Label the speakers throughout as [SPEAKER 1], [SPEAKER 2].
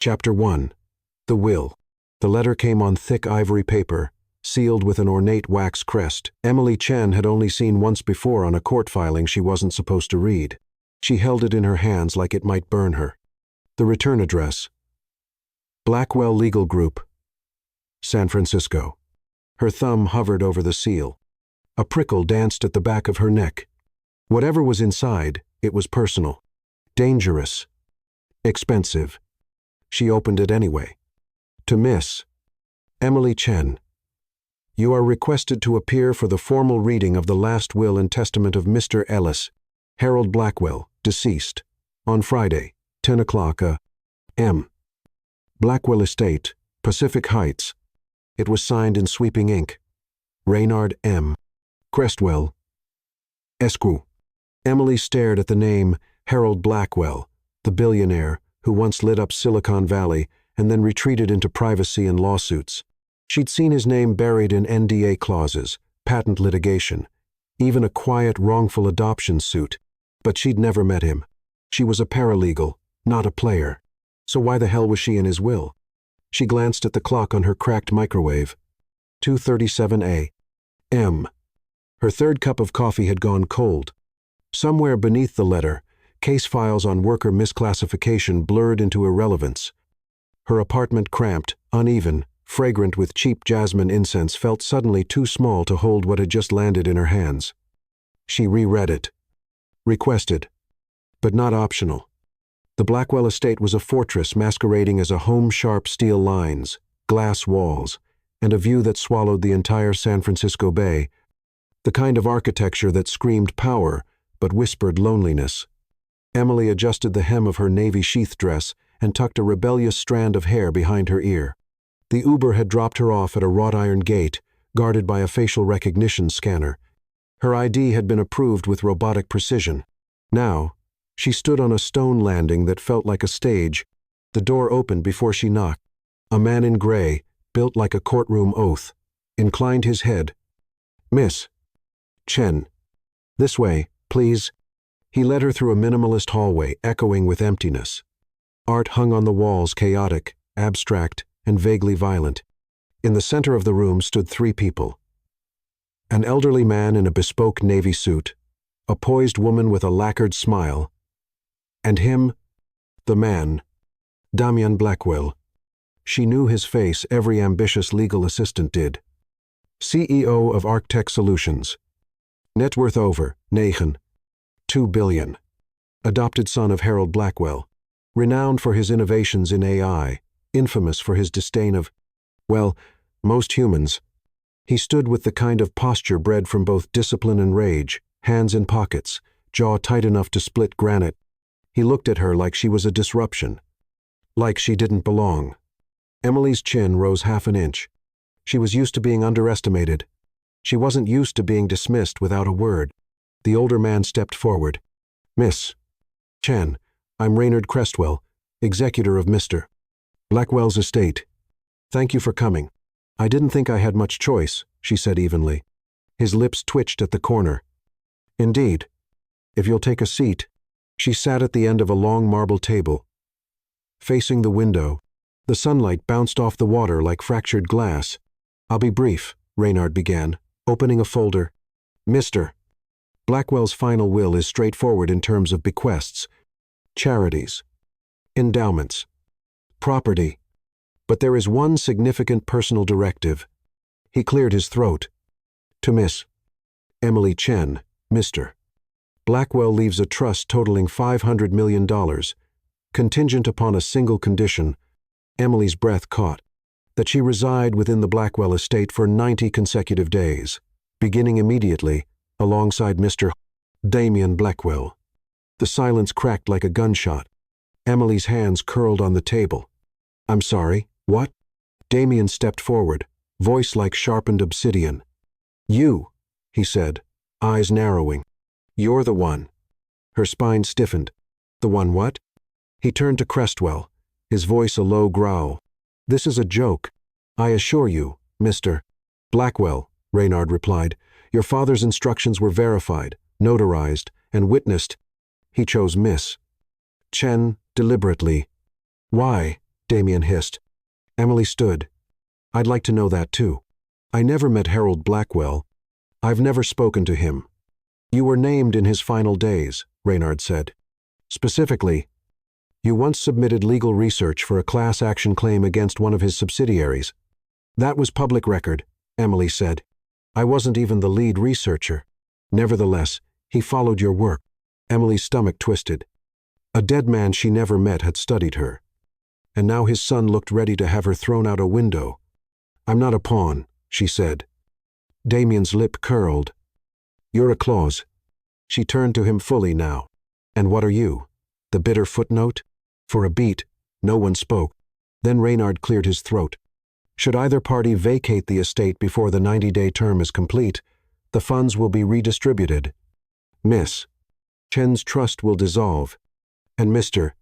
[SPEAKER 1] Chapter 1. The Will. The letter came on thick ivory paper, sealed with an ornate wax crest. Emily Chen had only seen once before on a court filing she wasn't supposed to read. She held it in her hands like it might burn her. The return address: Blackwell Legal Group, San Francisco. Her thumb hovered over the seal. A prickle danced at the back of her neck. Whatever was inside, it was personal, dangerous, expensive. She opened it anyway. To Miss Emily Chen. You are requested to appear for the formal reading of the last will and testament of Mr. Ellis, Harold Blackwell, deceased, on Friday, 10 o'clock a.m. Blackwell Estate, Pacific Heights. It was signed in sweeping ink. Raynard M. Crestwell, Esq. Emily stared at the name Harold Blackwell, the billionaire who once lit up Silicon Valley and then retreated into privacy and lawsuits. She'd seen his name buried in NDA clauses, patent litigation, even a quiet wrongful adoption suit, but she'd never met him. She was a paralegal, not a player. So why the hell was she in his will? She glanced at the clock on her cracked microwave. 2:37 a.m. Her third cup of coffee had gone cold. Somewhere beneath the letter, case files on worker misclassification blurred into irrelevance. Her apartment, cramped, uneven, fragrant with cheap jasmine incense, felt suddenly too small to hold what had just landed in her hands. She reread it. Requested, but not optional. The Blackwell estate was a fortress masquerading as a home, sharp steel lines, glass walls, and a view that swallowed the entire San Francisco Bay, the kind of architecture that screamed power but whispered loneliness. Emily adjusted the hem of her navy sheath dress and tucked a rebellious strand of hair behind her ear. The Uber had dropped her off at a wrought iron gate, guarded by a facial recognition scanner. Her ID had been approved with robotic precision. Now, she stood on a stone landing that felt like a stage. The door opened before she knocked. A man in gray, built like a courtroom oath, inclined his head. Miss Chen. This way, please. He led her through a minimalist hallway, echoing with emptiness. Art hung on the walls, chaotic, abstract, and vaguely violent. In the center of the room stood three people. An elderly man in a bespoke navy suit, a poised woman with a lacquered smile, and him, the man, Damian Blackwell. She knew his face, every ambitious legal assistant did. CEO of Arctech Solutions. Net worth over, $2 billion. Adopted son of Harold Blackwell. Renowned for his innovations in AI, infamous for his disdain of, well, most humans. He stood with the kind of posture bred from both discipline and rage, hands in pockets, jaw tight enough to split granite. He looked at her like she was a disruption, like she didn't belong. Emily's chin rose half an inch. She was used to being underestimated. She wasn't used to being dismissed without a word. The older man stepped forward. Miss Chen, I'm Raynard Crestwell, executor of Mr. Blackwell's estate. Thank you for coming. I didn't think I had much choice, she said evenly. His lips twitched at the corner. Indeed. If you'll take a seat. She sat at the end of a long marble table. Facing the window, the sunlight bounced off the water like fractured glass. I'll be brief, Raynard began, opening a folder. Mr. Blackwell's final will is straightforward in terms of bequests, charities, endowments, property. But there is one significant personal directive. He cleared his throat. To Miss Emily Chen, Mr. Blackwell leaves a trust totaling $500 million, contingent upon a single condition. Emily's breath caught. That she reside within the Blackwell estate for 90 consecutive days, beginning immediately, alongside Mr. Damian Blackwell. The silence cracked like a gunshot. Emily's hands curled on the table. I'm sorry, what? Damian stepped forward, voice like sharpened obsidian. You, he said, eyes narrowing. You're the one. Her spine stiffened. The one what? He turned to Crestwell, his voice a low growl. This is a joke. I assure you, Mr. Blackwell, Raynard replied. Your father's instructions were verified, notarized, and witnessed. He chose Miss Chen deliberately. Why? Damien hissed. Emily stood. I'd like to know that too. I never met Harold Blackwell. I've never spoken to him. You were named in his final days, Reynard said. Specifically, you once submitted legal research for a class action claim against one of his subsidiaries. That was public record, Emily said. I wasn't even the lead researcher. Nevertheless, he followed your work. Emily's stomach twisted. A dead man she never met had studied her. And now his son looked ready to have her thrown out a window. I'm not a pawn, she said. Damien's lip curled. You're a clause. She turned to him fully now. And what are you? The bitter footnote? For a beat, no one spoke. Then Reynard cleared his throat. Should either party vacate the estate before the 90-day term is complete, the funds will be redistributed. Miss Chen's trust will dissolve, and Mr.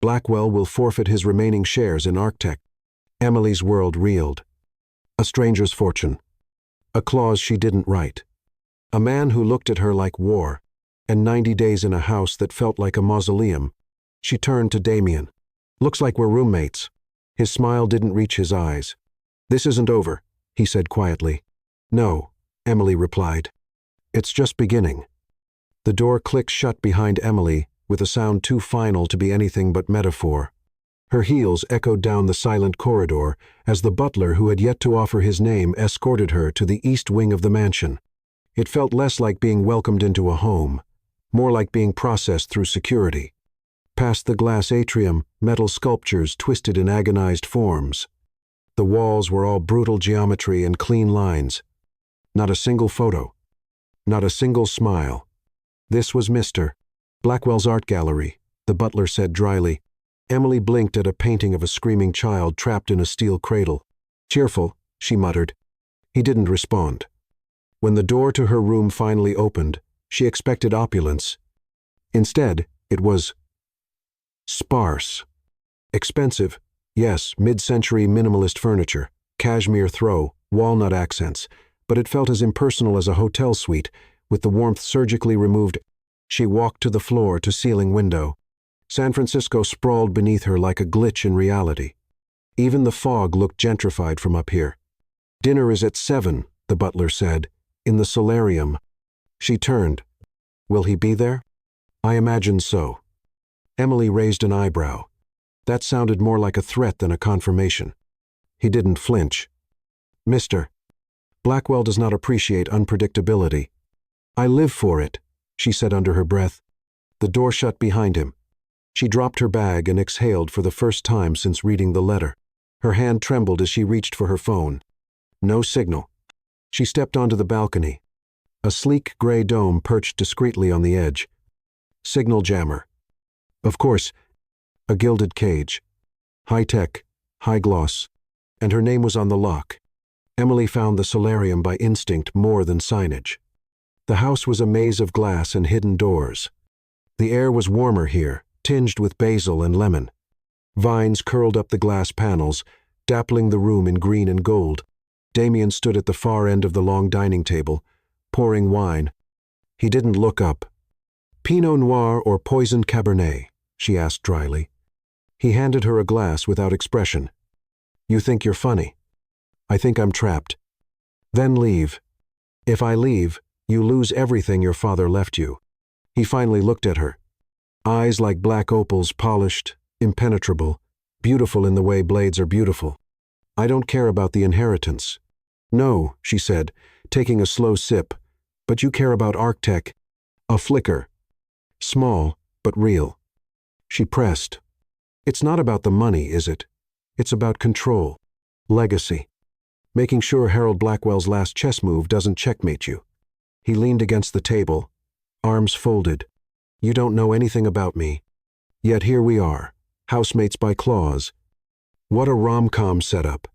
[SPEAKER 1] Blackwell will forfeit his remaining shares in Arctech. Emily's world reeled. A stranger's fortune. A clause she didn't write. A man who looked at her like war, and 90 days in a house that felt like a mausoleum. She turned to Damien. Looks like we're roommates. His smile didn't reach his eyes. This isn't over, he said quietly. No, Emily replied. It's just beginning. The door clicked shut behind Emily, with a sound too final to be anything but metaphor. Her heels echoed down the silent corridor as the butler who had yet to offer his name escorted her to the east wing of the mansion. It felt less like being welcomed into a home, more like being processed through security. Past the glass atrium, metal sculptures twisted in agonized forms. The walls were all brutal geometry and clean lines. Not a single photo. Not a single smile. This was Mr. Blackwell's art gallery, the butler said dryly. Emily blinked at a painting of a screaming child trapped in a steel cradle. Cheerful, she muttered. He didn't respond. When the door to her room finally opened, she expected opulence. Instead, it was sparse. Expensive, yes, mid-century minimalist furniture, cashmere throw, walnut accents, but it felt as impersonal as a hotel suite, with the warmth surgically removed. She walked to the floor-to-ceiling window. San Francisco sprawled beneath her like a glitch in reality. Even the fog looked gentrified from up here. Dinner is at 7, the butler said, in the solarium. She turned. Will he be there? I imagine so. Emily raised an eyebrow. That sounded more like a threat than a confirmation. He didn't flinch. Mr. Blackwell does not appreciate unpredictability. I live for it, she said under her breath. The door shut behind him. She dropped her bag and exhaled for the first time since reading the letter. Her hand trembled as she reached for her phone. No signal. She stepped onto the balcony. A sleek gray dome perched discreetly on the edge. Signal jammer. Of course, a gilded cage. High-tech, high-gloss. And her name was on the lock. Emily found the solarium by instinct more than signage. The house was a maze of glass and hidden doors. The air was warmer here, tinged with basil and lemon. Vines curled up the glass panels, dappling the room in green and gold. Damien stood at the far end of the long dining table, pouring wine. He didn't look up. Pinot Noir or poisoned Cabernet? She asked dryly. He handed her a glass without expression. You think you're funny. I think I'm trapped. Then leave. If I leave, you lose everything your father left you. He finally looked at her. Eyes like black opals, polished, impenetrable, beautiful in the way blades are beautiful. I don't care about the inheritance. No, she said, taking a slow sip, but you care about Arctech. A flicker. Small, but real. She pressed. It's not about the money, is it? It's about control. Legacy. Making sure Harold Blackwell's last chess move doesn't checkmate you. He leaned against the table, arms folded. You don't know anything about me. Yet here we are, housemates by clause. What a rom-com setup.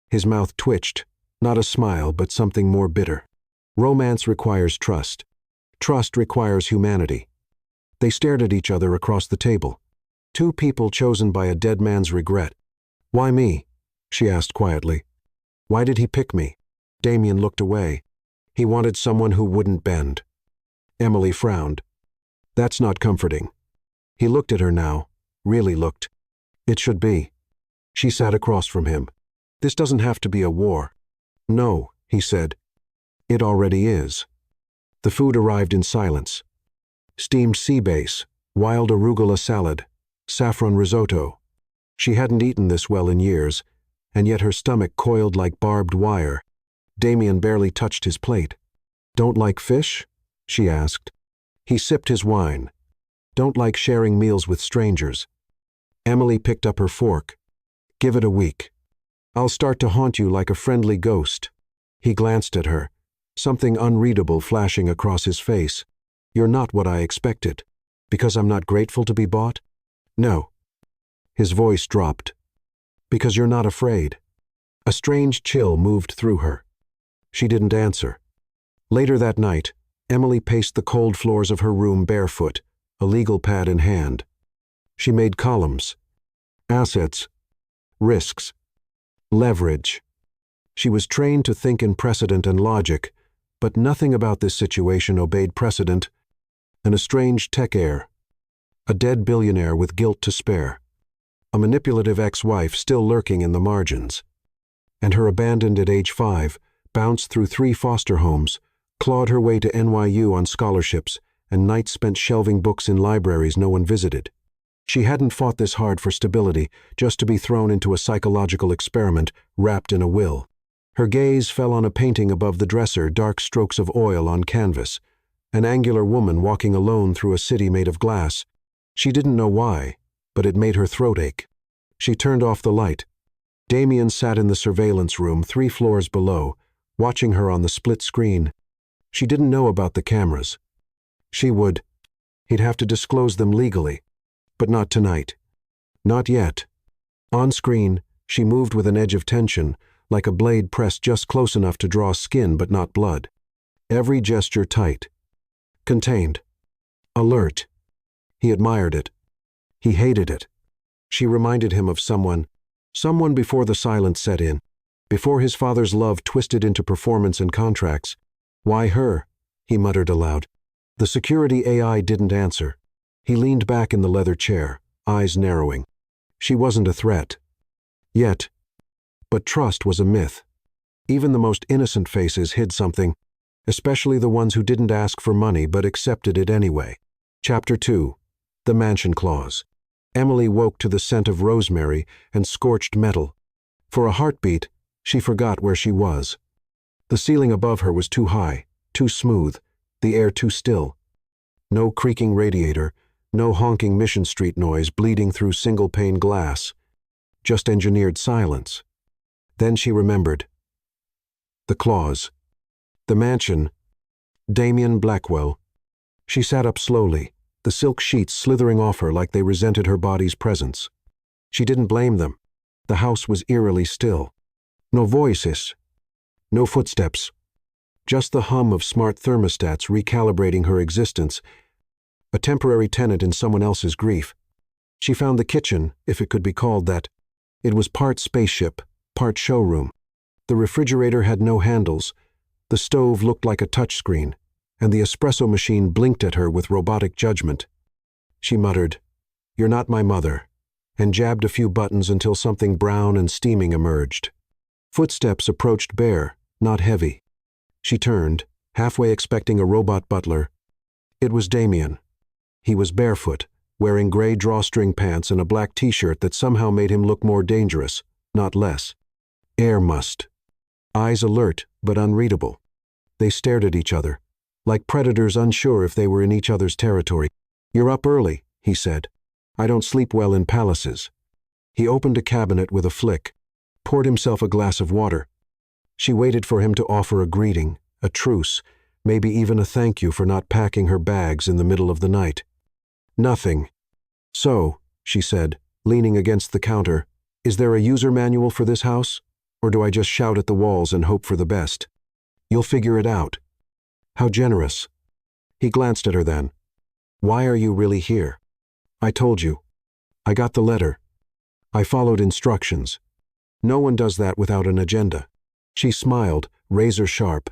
[SPEAKER 1] His mouth twitched, not a smile but something more bitter. Romance requires trust. Trust requires humanity. They stared at each other across the table. Two people chosen by a dead man's regret. Why me? She asked quietly. Why did he pick me? Damien looked away. He wanted someone who wouldn't bend. Emily frowned. That's not comforting. He looked at her now, really looked. It should be. She sat across from him. This doesn't have to be a war. No, he said. It already is. The food arrived in silence. Steamed sea bass, wild arugula salad, saffron risotto. She hadn't eaten this well in years, and yet her stomach coiled like barbed wire. Damien barely touched his plate. Don't like fish? She asked. He sipped his wine. Don't like sharing meals with strangers. Emily picked up her fork. Give it a week. I'll start to haunt you like a friendly ghost. He glanced at her, something unreadable flashing across his face. You're not what I expected. Because I'm not grateful to be bought? No. His voice dropped. Because you're not afraid. A strange chill moved through her. She didn't answer. Later that night, Emily paced the cold floors of her room barefoot, a legal pad in hand. She made columns. Assets. Risks. Leverage. She was trained to think in precedent and logic, but nothing about this situation obeyed precedent. An estranged tech heir. A dead billionaire with guilt to spare. A manipulative ex-wife still lurking in the margins. And her abandoned at age 5, bounced through 3 foster homes, clawed her way to NYU on scholarships, and nights spent shelving books in libraries no one visited. She hadn't fought this hard for stability, just to be thrown into a psychological experiment wrapped in a will. Her gaze fell on a painting above the dresser, dark strokes of oil on canvas. An angular woman walking alone through a city made of glass. She didn't know why, but it made her throat ache. She turned off the light. Damien sat in the surveillance room 3 floors below, watching her on the split screen. She didn't know about the cameras. She would. He'd have to disclose them legally. But not tonight. Not yet. On screen, she moved with an edge of tension, like a blade pressed just close enough to draw skin but not blood. Every gesture tight. Contained. Alert. He admired it. He hated it. She reminded him of someone before the silence set in, before his father's love twisted into performance and contracts. Why her? He muttered aloud. The security AI didn't answer. He leaned back in the leather chair, eyes narrowing. She wasn't a threat. Yet. But trust was a myth. Even the most innocent faces hid something, especially the ones who didn't ask for money but accepted it anyway. Chapter 2. The Mansion Clause. Emily woke to the scent of rosemary and scorched metal. For a heartbeat, she forgot where she was. The ceiling above her was too high, too smooth, the air too still. No creaking radiator, no honking Mission Street noise bleeding through single-pane glass. Just engineered silence. Then she remembered. The clause. The mansion. Damien Blackwell. She sat up slowly, the silk sheets slithering off her like they resented her body's presence. She didn't blame them. The house was eerily still. No voices. No footsteps. Just the hum of smart thermostats recalibrating her existence, a temporary tenant in someone else's grief. She found the kitchen, if it could be called that. It was part spaceship, part showroom. The refrigerator had no handles. The stove looked like a touchscreen, and the espresso machine blinked at her with robotic judgment. She muttered, "You're not my mother," and jabbed a few buttons until something brown and steaming emerged. Footsteps approached bare, not heavy. She turned, halfway expecting a robot butler. It was Damien. He was barefoot, wearing gray drawstring pants and a black t-shirt that somehow made him look more dangerous, not less. Air must. Eyes alert, but unreadable. They stared at each other, like predators unsure if they were in each other's territory. "You're up early," he said. "I don't sleep well in palaces." He opened a cabinet with a flick, poured himself a glass of water. She waited for him to offer a greeting, a truce, maybe even a thank you for not packing her bags in the middle of the night. Nothing. "So," she said, leaning against the counter, "is there a user manual for this house? Or do I just shout at the walls and hope for the best?" "You'll figure it out." "How generous." He glanced at her then. "Why are you really here?" "I told you. I got the letter. I followed instructions. No one does that without an agenda." She smiled, razor sharp.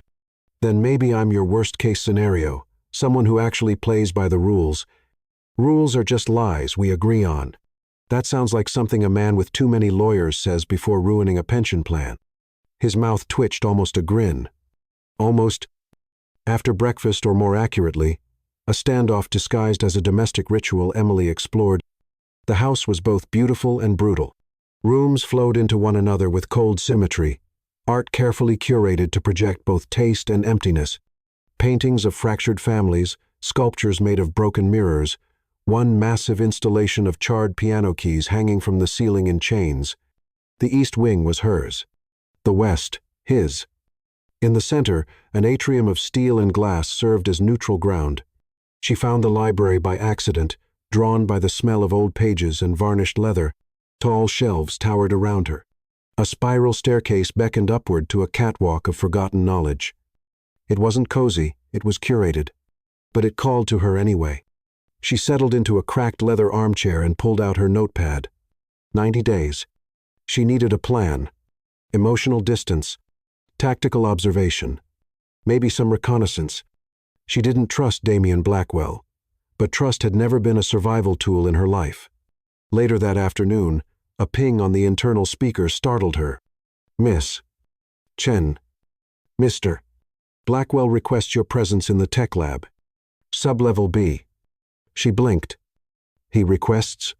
[SPEAKER 1] "Then maybe I'm your worst-case scenario, someone who actually plays by the rules. Rules are just lies we agree on. That sounds like something a man with too many lawyers says before ruining a pension plan. His mouth twitched almost a grin. Almost. After breakfast, or more accurately, a standoff disguised as a domestic ritual, Emily explored. The house was both beautiful and brutal. Rooms flowed into one another with cold symmetry, art carefully curated to project both taste and emptiness. Paintings of fractured families, sculptures made of broken mirrors, one massive installation of charred piano keys hanging from the ceiling in chains. The east wing was hers. The west, his. In the center, an atrium of steel and glass served as neutral ground. She found the library by accident, drawn by the smell of old pages and varnished leather. Tall shelves towered around her. A spiral staircase beckoned upward to a catwalk of forgotten knowledge. It wasn't cozy, it was curated. But it called to her anyway. She settled into a cracked leather armchair and pulled out her notepad. 90 days. She needed a plan. Emotional distance. Tactical observation. Maybe some reconnaissance. She didn't trust Damien Blackwell, but trust had never been a survival tool in her life. Later that afternoon, a ping on the internal speaker startled her. Miss Chen. Mr. Blackwell requests your presence in the tech lab. Sublevel B. She blinked. He requests?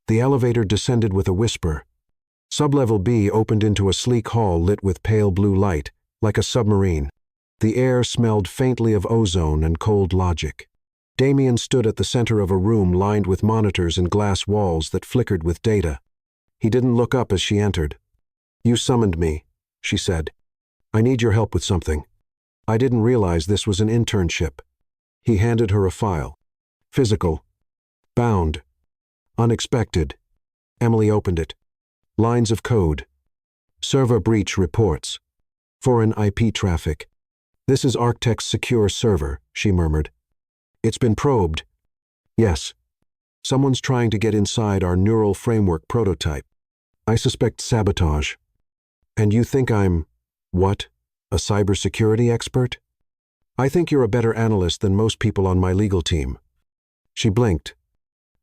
[SPEAKER 1] The elevator descended with a whisper. Sublevel B opened into a sleek hall lit with pale blue light, like a submarine. The air smelled faintly of ozone and cold logic. Damien stood at the center of a room lined with monitors and glass walls that flickered with data. He didn't look up as she entered. You summoned me, she said. I need your help with something. I didn't realize this was an internship. He handed her a file. Physical. Bound. Unexpected. Emily opened it. Lines of code. Server breach reports. Foreign IP traffic. This is Arctech's secure server, she murmured. It's been probed. Yes. Someone's trying to get inside our neural framework prototype. I suspect sabotage. And you think I'm, what, a cybersecurity expert? I think you're a better analyst than most people on my legal team. She blinked.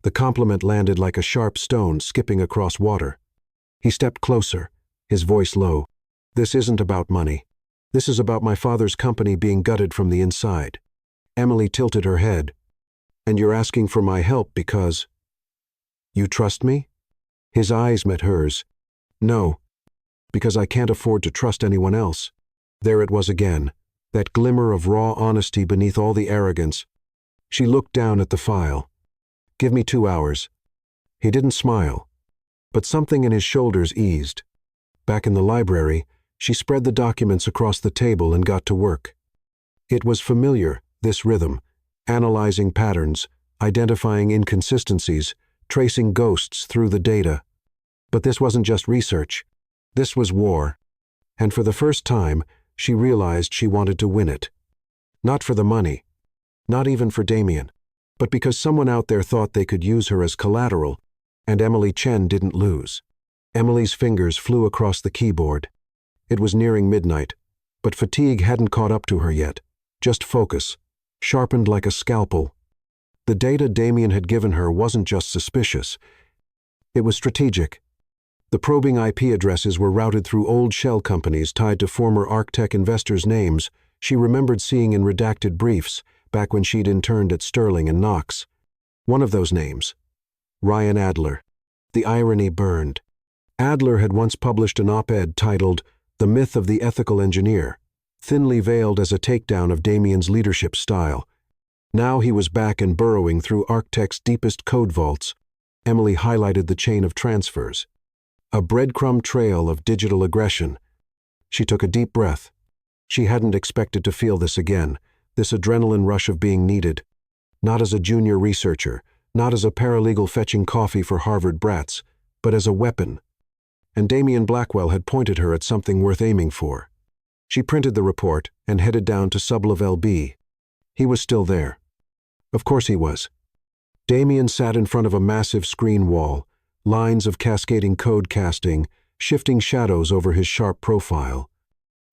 [SPEAKER 1] The compliment landed like a sharp stone skipping across water. He stepped closer, his voice low. This isn't about money. This is about my father's company being gutted from the inside. Emily tilted her head. And you're asking for my help because… You trust me? His eyes met hers. No, because I can't afford to trust anyone else. There it was again, that glimmer of raw honesty beneath all the arrogance. She looked down at the file. Give me 2 hours. He didn't smile, but something in his shoulders eased. Back in the library, she spread the documents across the table and got to work. It was familiar, this rhythm, analyzing patterns, identifying inconsistencies, tracing ghosts through the data. But this wasn't just research. This was war. And for the first time, she realized she wanted to win it. Not for the money. Not even for Damien. But because someone out there thought they could use her as collateral, and Emily Chen didn't lose. Emily's fingers flew across the keyboard. It was nearing midnight, but fatigue hadn't caught up to her yet. Just focus, sharpened like a scalpel. The data Damien had given her wasn't just suspicious. It was strategic. The probing IP addresses were routed through old shell companies tied to former Arctech investors' names she remembered seeing in redacted briefs back when she'd interned at Sterling and Knox. One of those names, Ryan Adler. The irony burned. Adler had once published an op-ed titled The Myth of the Ethical Engineer, thinly veiled as a takedown of Damien's leadership style. Now he was back and burrowing through Arctech's deepest code vaults. Emily highlighted the chain of transfers. A breadcrumb trail of digital aggression. She took a deep breath. She hadn't expected to feel this again, this adrenaline rush of being needed. Not as a junior researcher, not as a paralegal fetching coffee for Harvard brats, but as a weapon. And Damien Blackwell had pointed her at something worth aiming for. She printed the report and headed down to Sublevel B. He was still there. Of course he was. Damien sat in front of a massive screen wall, lines of cascading code casting, shifting shadows over his sharp profile.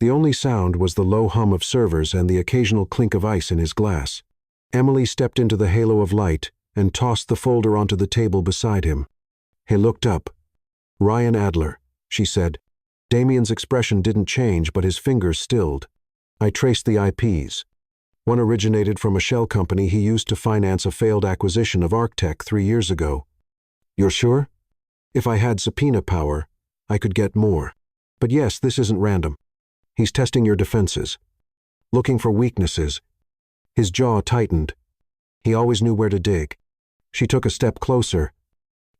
[SPEAKER 1] The only sound was the low hum of servers and the occasional clink of ice in his glass. Emily stepped into the halo of light and tossed the folder onto the table beside him. He looked up. "Ryan Adler," she said. Damien's expression didn't change, but his fingers stilled. "I traced the IPs. One originated from a shell company he used to finance a failed acquisition of Arctech 3 years ago." "You're sure?" "If I had subpoena power, I could get more. But yes, this isn't random. He's testing your defenses. Looking for weaknesses." His jaw tightened. He always knew where to dig. She took a step closer.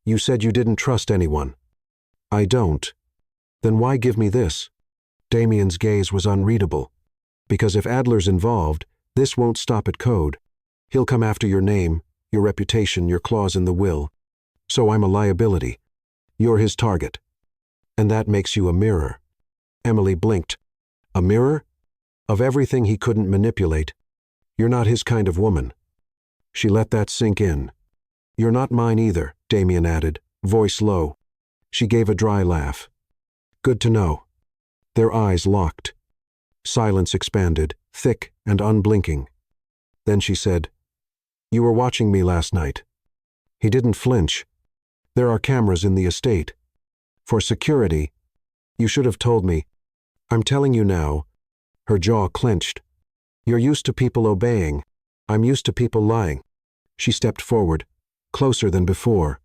[SPEAKER 1] "You said you didn't trust anyone." "I don't." "Then why give me this?" Damien's gaze was unreadable. "Because if Adler's involved, this won't stop at code. He'll come after your name, your reputation, your clause in the will. So I'm a liability. You're his target. And that makes you a mirror." Emily blinked. "A mirror? Of everything he couldn't manipulate. You're not his kind of woman." She let that sink in. "You're not mine either," Damien added, voice low. She gave a dry laugh. "Good to know." Their eyes locked. Silence expanded, thick and unblinking. Then she said, "You were watching me last night." He didn't flinch. "There are cameras in the estate. For security. You should have told me." "I'm telling you now." Her jaw clenched. "You're used to people obeying. I'm used to people lying." She stepped forward, closer than before.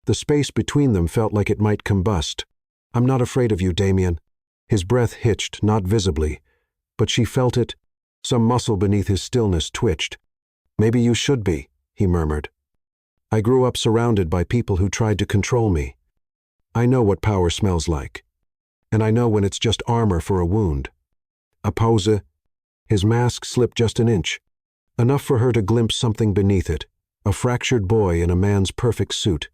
[SPEAKER 1] The space between them felt like it might combust. "I'm not afraid of you, Damien." His breath hitched, not visibly, but she felt it. Some muscle beneath his stillness twitched. "Maybe you should be," he murmured. "I grew up surrounded by people who tried to control me. I know what power smells like. And I know when it's just armor for a wound." A pause. His mask slipped just an inch, enough for her to glimpse something beneath it, a fractured boy in a man's perfect suit.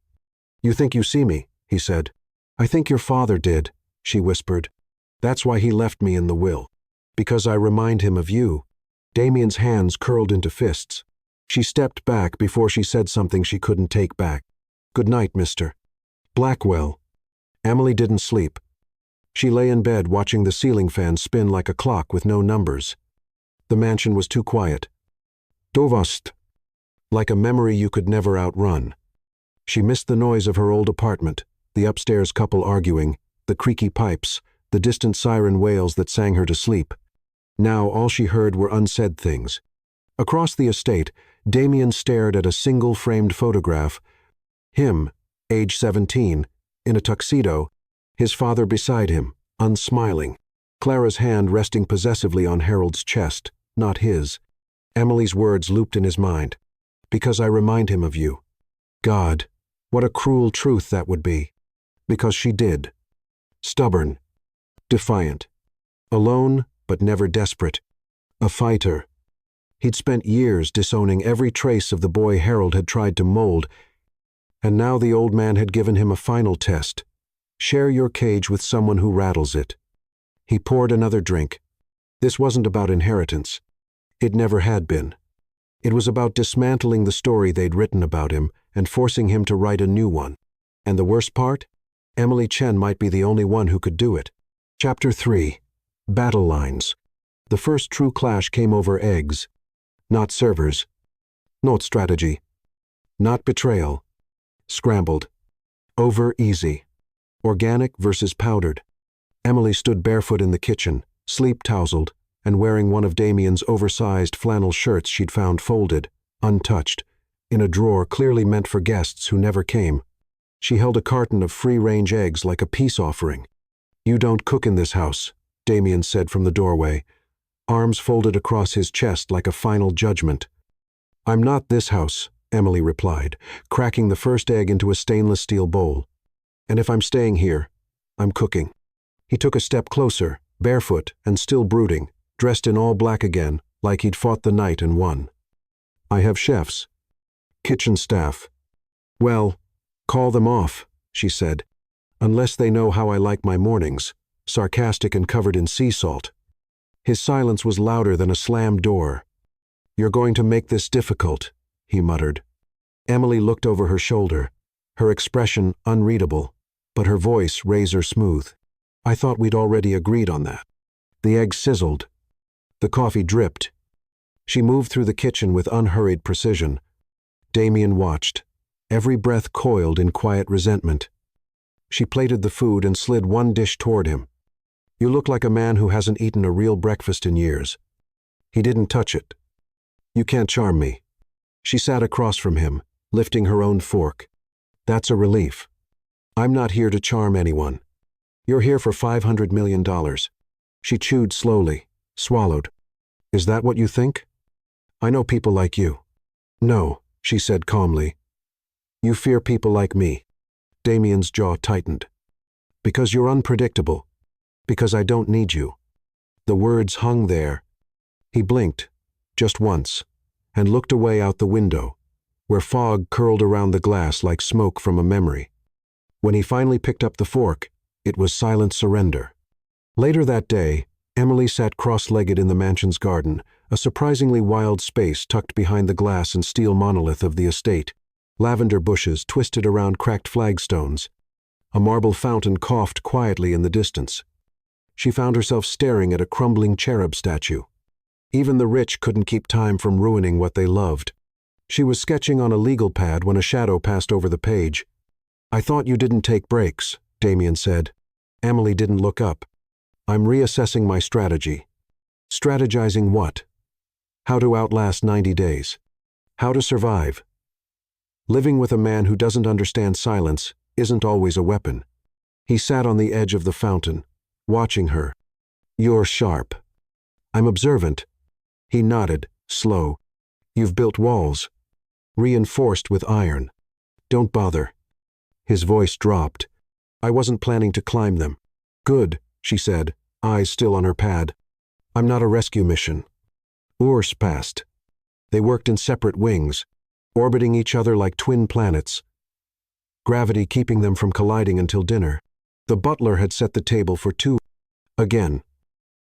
[SPEAKER 1] "You think you see me," he said. "I think your father did," she whispered. "That's why he left me in the will. Because I remind him of you." Damien's hands curled into fists. She stepped back before she said something she couldn't take back. "Good night, Mr. Blackwell." Emily didn't sleep. She lay in bed watching the ceiling fan spin like a clock with no numbers. The mansion was too quiet. Dovast. Like a memory you could never outrun. She missed the noise of her old apartment, the upstairs couple arguing, the creaky pipes, the distant siren wails that sang her to sleep. Now all she heard were unsaid things. Across the estate, Damien stared at a single framed photograph. Him, age 17, in a tuxedo, his father beside him, unsmiling. Clara's hand resting possessively on Harold's chest, not his. Emily's words looped in his mind. "Because I remind him of you." God, what a cruel truth that would be. Because she did. Stubborn. Defiant. Alone, but never desperate. A fighter. He'd spent years disowning every trace of the boy Harold had tried to mold, and now the old man had given him a final test. Share your cage with someone who rattles it. He poured another drink. This wasn't about inheritance. It never had been. It was about dismantling the story they'd written about him and forcing him to write a new one. And the worst part? Emily Chen might be the only one who could do it. Chapter 3. Battle Lines. The first true clash came over eggs. Not servers. Not strategy. Not betrayal. Scrambled. Over easy. Organic versus powdered. Emily stood barefoot in the kitchen, sleep-tousled, and wearing one of Damien's oversized flannel shirts she'd found folded, untouched, in a drawer clearly meant for guests who never came. She held a carton of free-range eggs like a peace offering. "You don't cook in this house," Damien said from the doorway, arms folded across his chest like a final judgment. "I'm not this house," Emily replied, cracking the first egg into a stainless steel bowl. "And if I'm staying here, I'm cooking." He took a step closer, barefoot and still brooding, dressed in all black again, like he'd fought the night and won. "I have chefs. Kitchen staff." "Well, call them off," she said. "Unless they know how I like my mornings," sarcastic and covered in sea salt. His silence was louder than a slammed door. "You're going to make this difficult," he muttered. Emily looked over her shoulder, her expression unreadable, but her voice razor smooth. "I thought we'd already agreed on that." The egg sizzled. The coffee dripped. She moved through the kitchen with unhurried precision. Damien watched. Every breath coiled in quiet resentment. She plated the food and slid one dish toward him. "You look like a man who hasn't eaten a real breakfast in years." He didn't touch it. "You can't charm me." She sat across from him, lifting her own fork. "That's a relief. I'm not here to charm anyone. You're here for $500 million. She chewed slowly, swallowed. "Is that what you think? I know people like you." "No," she said calmly. "You fear people like me." Damien's jaw tightened. "Because you're unpredictable. Because I don't need you." The words hung there. He blinked, just once, and looked away out the window, where fog curled around the glass like smoke from a memory. When he finally picked up the fork, it was silent surrender. Later that day, Emily sat cross-legged in the mansion's garden, a surprisingly wild space tucked behind the glass and steel monolith of the estate. Lavender bushes twisted around cracked flagstones. A marble fountain coughed quietly in the distance. She found herself staring at a crumbling cherub statue. Even the rich couldn't keep time from ruining what they loved. She was sketching on a legal pad when a shadow passed over the page. "I thought you didn't take breaks," Damien said. Emily didn't look up. "I'm reassessing my strategy." "Strategizing what?" "How to outlast 90 days. How to survive." Living with a man who doesn't understand silence isn't always a weapon. He sat on the edge of the fountain, watching her. "You're sharp." "I'm observant." He nodded, slow. "You've built walls. Reinforced with iron. Don't bother." His voice dropped. "I wasn't planning to climb them." "Good," she said, eyes still on her pad. "I'm not a rescue mission." Hours passed. They worked in separate wings, orbiting each other like twin planets, gravity keeping them from colliding until dinner. The butler had set the table for two. Again,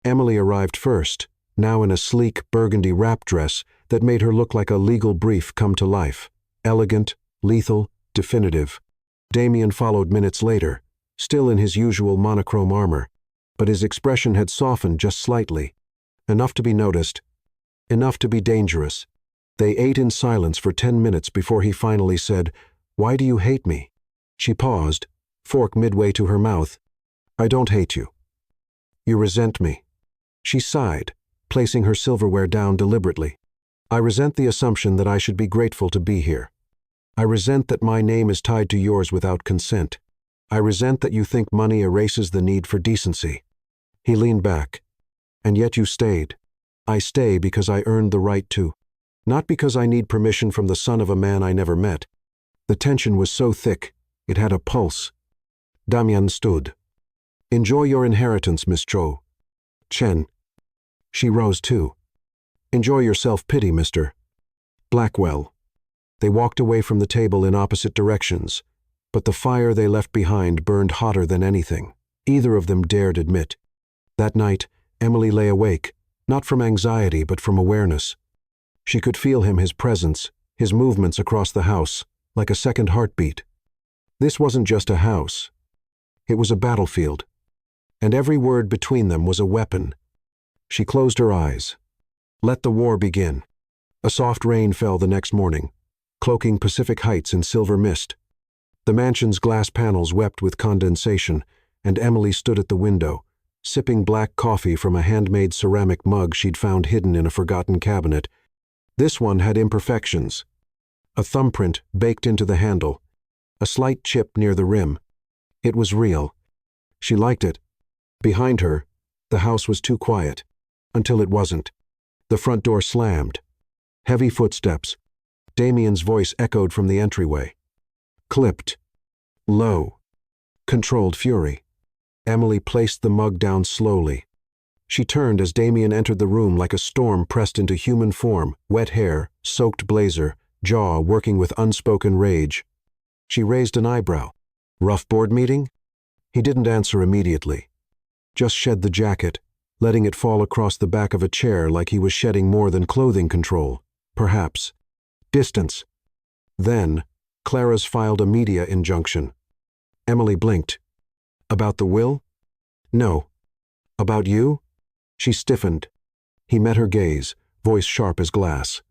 [SPEAKER 1] Emily arrived first, now in a sleek burgundy wrap dress that made her look like a legal brief come to life. Elegant, lethal, definitive. Damien followed minutes later, still in his usual monochrome armor, but his expression had softened just slightly. Enough to be noticed, enough to be dangerous. They ate in silence for 10 minutes before he finally said, "Why do you hate me?" She paused, fork midway to her mouth. "I don't hate you. You resent me." She sighed, placing her silverware down deliberately. "I resent the assumption that I should be grateful to be here. I resent that my name is tied to yours without consent. I resent that you think money erases the need for decency." He leaned back. "And yet you stayed." "I stay because I earned the right to. Not because I need permission from the son of a man I never met." The tension was so thick, it had a pulse. Damien stood. "Enjoy your inheritance, Miss Cho." "Chen." She rose too. "Enjoy your self-pity, Mr. Blackwell." They walked away from the table in opposite directions, but the fire they left behind burned hotter than anything either of them dared admit. That night, Emily lay awake, not from anxiety but from awareness. She could feel him, his presence, his movements across the house, like a second heartbeat. This wasn't just a house. It was a battlefield, and every word between them was a weapon. She closed her eyes. Let the war begin. A soft rain fell the next morning, cloaking Pacific Heights in silver mist. The mansion's glass panels wept with condensation, and Emily stood at the window, sipping black coffee from a handmade ceramic mug she'd found hidden in a forgotten cabinet. This one had imperfections. A thumbprint baked into the handle, a slight chip near the rim. It was real. She liked it. Behind her, the house was too quiet, until it wasn't. The front door slammed. Heavy footsteps. Damien's voice echoed from the entryway. Clipped. Low. Controlled fury. Emily placed the mug down slowly. She turned as Damien entered the room like a storm pressed into human form, wet hair, soaked blazer, jaw working with unspoken rage. She raised an eyebrow. Rough board meeting? He didn't answer immediately. Just shed the jacket, letting it fall across the back of a chair like he was shedding more than clothing control. Perhaps. Distance. Then, Clara's filed a media injunction. Emily blinked. About the will? No. About you? She stiffened. He met her gaze, voice sharp as glass.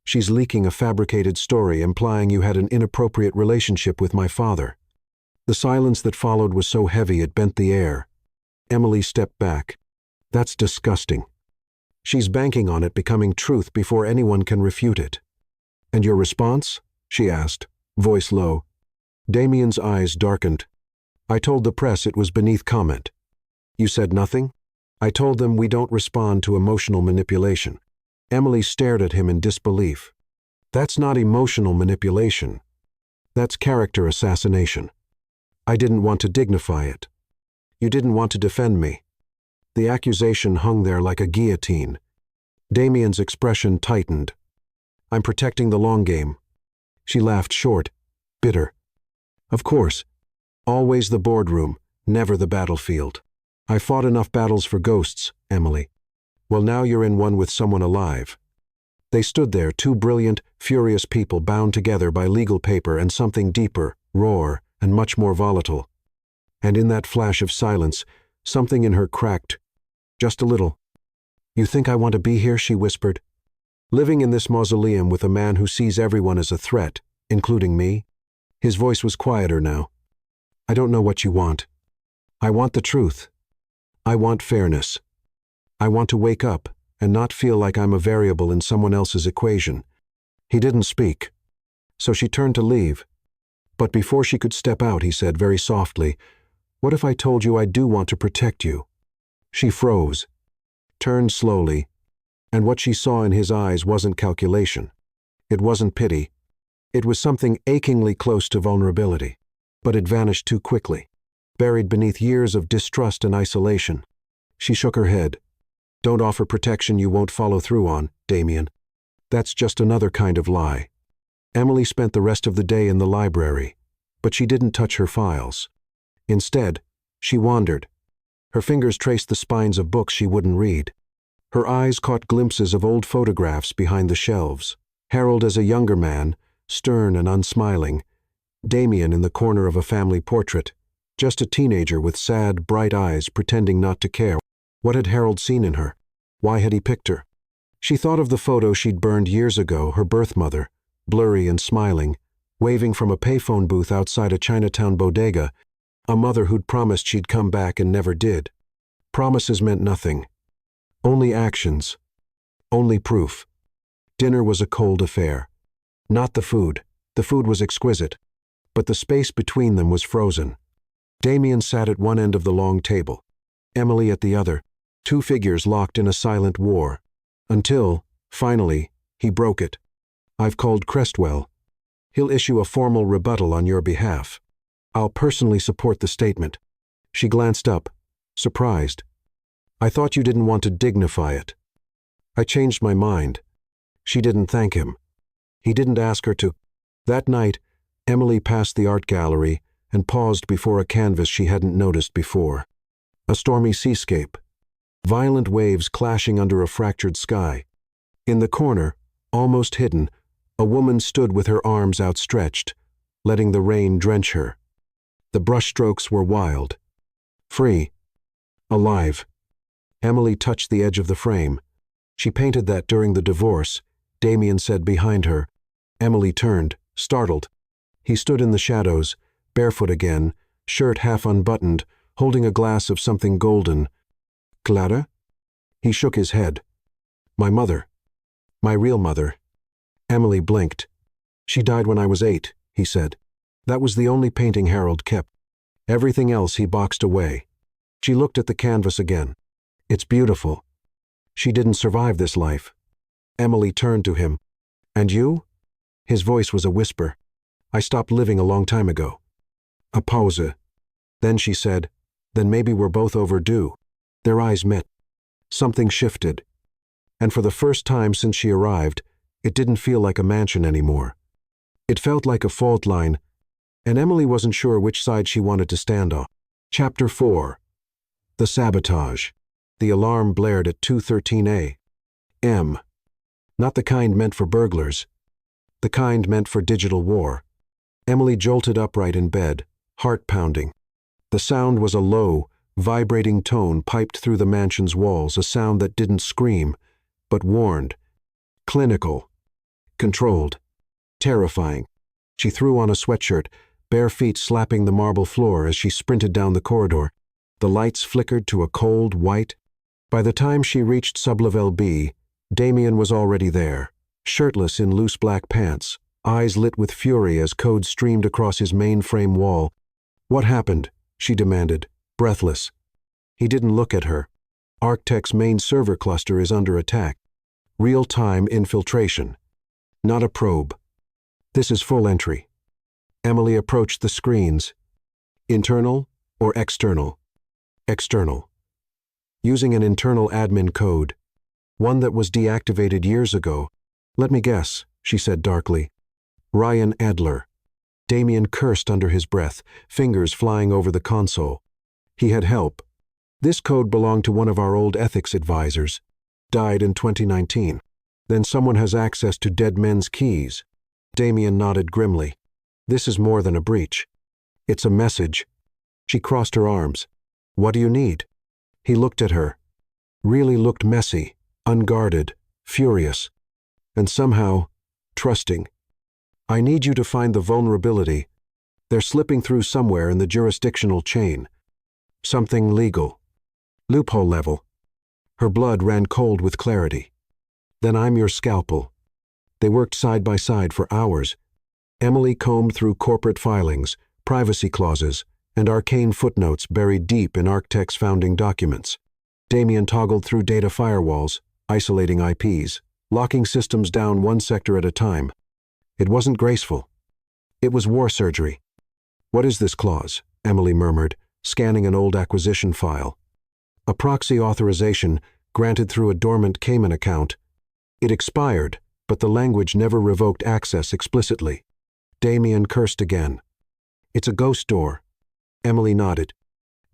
[SPEAKER 1] She's leaking a fabricated story implying you had an inappropriate relationship with my father." The silence that followed was so heavy it bent the air. Emily stepped back. "That's disgusting. She's banking on it becoming truth before anyone can refute it." "And your response?" she asked, voice low. Damien's eyes darkened. "I told the press it was beneath comment." "You said nothing?" "I told them we don't respond to emotional manipulation." Emily stared at him in disbelief. "That's not emotional manipulation. That's character assassination." "I didn't want to dignify it." "You didn't want to defend me." The accusation hung there like a guillotine. Damien's expression tightened. "I'm protecting the long game." She laughed short, bitter. "Of course. Always the boardroom, never the battlefield. I fought enough battles for ghosts, Emily. Well, now you're in one with someone alive." They stood there, two brilliant, furious people bound together by legal paper and something deeper, raw, and much more volatile. And in that flash of silence, something in her cracked, just a little. "You think I want to be here?" she whispered. "Living in this mausoleum with a man who sees everyone as a threat, including me?" His voice was quieter now. "I don't know what you want. I want the truth. I want fairness. I want to wake up and not feel like I'm a variable in someone else's equation." He didn't speak, so she turned to leave. But before she could step out, he said very softly, "What if I told you I do want to protect you?" She froze, turned slowly, and what she saw in his eyes wasn't calculation. It wasn't pity. It was something achingly close to vulnerability. But it vanished too quickly, buried beneath years of distrust and isolation. She shook her head. "Don't offer protection you won't follow through on, Damien. That's just another kind of lie." Emily spent the rest of the day in the library, but she didn't touch her files. Instead, she wandered. Her fingers traced the spines of books she wouldn't read. Her eyes caught glimpses of old photographs behind the shelves. Harold as a younger man, stern and unsmiling. Damien in the corner of a family portrait, just a teenager with sad, bright eyes pretending not to care. What had Harold seen in her? Why had he picked her? She thought of the photo she'd burned years ago, her birth mother, blurry and smiling, waving from a payphone booth outside a Chinatown bodega, a mother who'd promised she'd come back and never did. Promises meant nothing. Only actions. Only proof. Dinner was a cold affair. Not the food. The food was exquisite. But the space between them was frozen. Damien sat at one end of the long table, Emily at the other, two figures locked in a silent war. Until, finally, he broke it. "I've called Crestwell. He'll issue a formal rebuttal on your behalf. I'll personally support the statement." She glanced up, surprised. "I thought you didn't want to dignify it." "I changed my mind." She didn't thank him. He didn't ask her to. That night, Emily passed the art gallery and paused before a canvas she hadn't noticed before. A stormy seascape. Violent waves clashing under a fractured sky. In the corner, almost hidden, a woman stood with her arms outstretched, letting the rain drench her. The brushstrokes were wild. Free. Alive. Emily touched the edge of the frame. She painted that during the divorce, Damien said behind her. Emily turned, startled. He stood in the shadows, barefoot again, shirt half unbuttoned, holding a glass of something golden. "Clara?" He shook his head. "My mother. My real mother." Emily blinked. "She died when I was 8, he said. That was the only painting Harold kept. Everything else he boxed away." She looked at the canvas again. "It's beautiful. She didn't survive this life." Emily turned to him. "And you?" His voice was a whisper. "I stopped living a long time ago." A pause. Then she said, "Then maybe we're both overdue." Their eyes met. Something shifted. And for the first time since she arrived, it didn't feel like a mansion anymore. It felt like a fault line, and Emily wasn't sure which side she wanted to stand on. Chapter 4. The Sabotage. The alarm blared at 2:13 a.m. Not the kind meant for burglars. The kind meant for digital war. Emily jolted upright in bed, heart pounding. The sound was a low, vibrating tone piped through the mansion's walls, a sound that didn't scream, but warned. Clinical. Controlled. Terrifying. She threw on a sweatshirt, bare feet slapping the marble floor as she sprinted down the corridor. The lights flickered to a cold white. By the time she reached sublevel B, Damien was already there, shirtless in loose black pants, eyes lit with fury as code streamed across his mainframe wall. "What happened?" she demanded, breathless. He didn't look at her. ArcTech's main server cluster is under attack. Real-time infiltration. Not a probe. This is full entry. Emily approached the screens. Internal or external? External. Using an internal admin code. One that was deactivated years ago. "Let me guess," she said darkly. "Ryan Adler." Damien cursed under his breath, fingers flying over the console. He had help. This code belonged to one of our old ethics advisors. Died in 2019. Then someone has access to dead men's keys. Damien nodded grimly. This is more than a breach. It's a message. She crossed her arms. "What do you need?" He looked at her. Really looked messy, unguarded, furious, and somehow trusting. "I need you to find the vulnerability. They're slipping through somewhere in the jurisdictional chain. Something legal. Loophole level." Her blood ran cold with clarity. "Then I'm your scalpel." They worked side by side for hours. Emily combed through corporate filings, privacy clauses, and arcane footnotes buried deep in ArcTech's founding documents. Damien toggled through data firewalls, isolating IPs, locking systems down one sector at a time. It wasn't graceful. It was war surgery. "What is this clause?" Emily murmured, scanning an old acquisition file. "A proxy authorization granted through a dormant Cayman account. It expired, but the language never revoked access explicitly." Damien cursed again. "It's a ghost door." Emily nodded.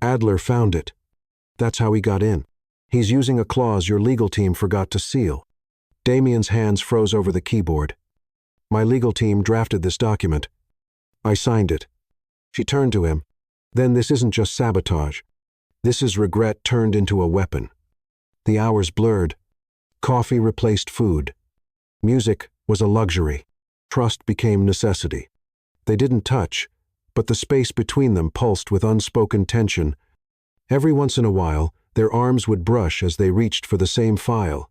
[SPEAKER 1] "Adler found it. That's how he got in. He's using a clause your legal team forgot to seal." Damien's hands froze over the keyboard. "My legal team drafted this document. I signed it." She turned to him. "Then this isn't just sabotage. This is regret turned into a weapon." The hours blurred. Coffee replaced food. Music was a luxury. Trust became necessity. They didn't touch, but the space between them pulsed with unspoken tension. Every once in a while, their arms would brush as they reached for the same file.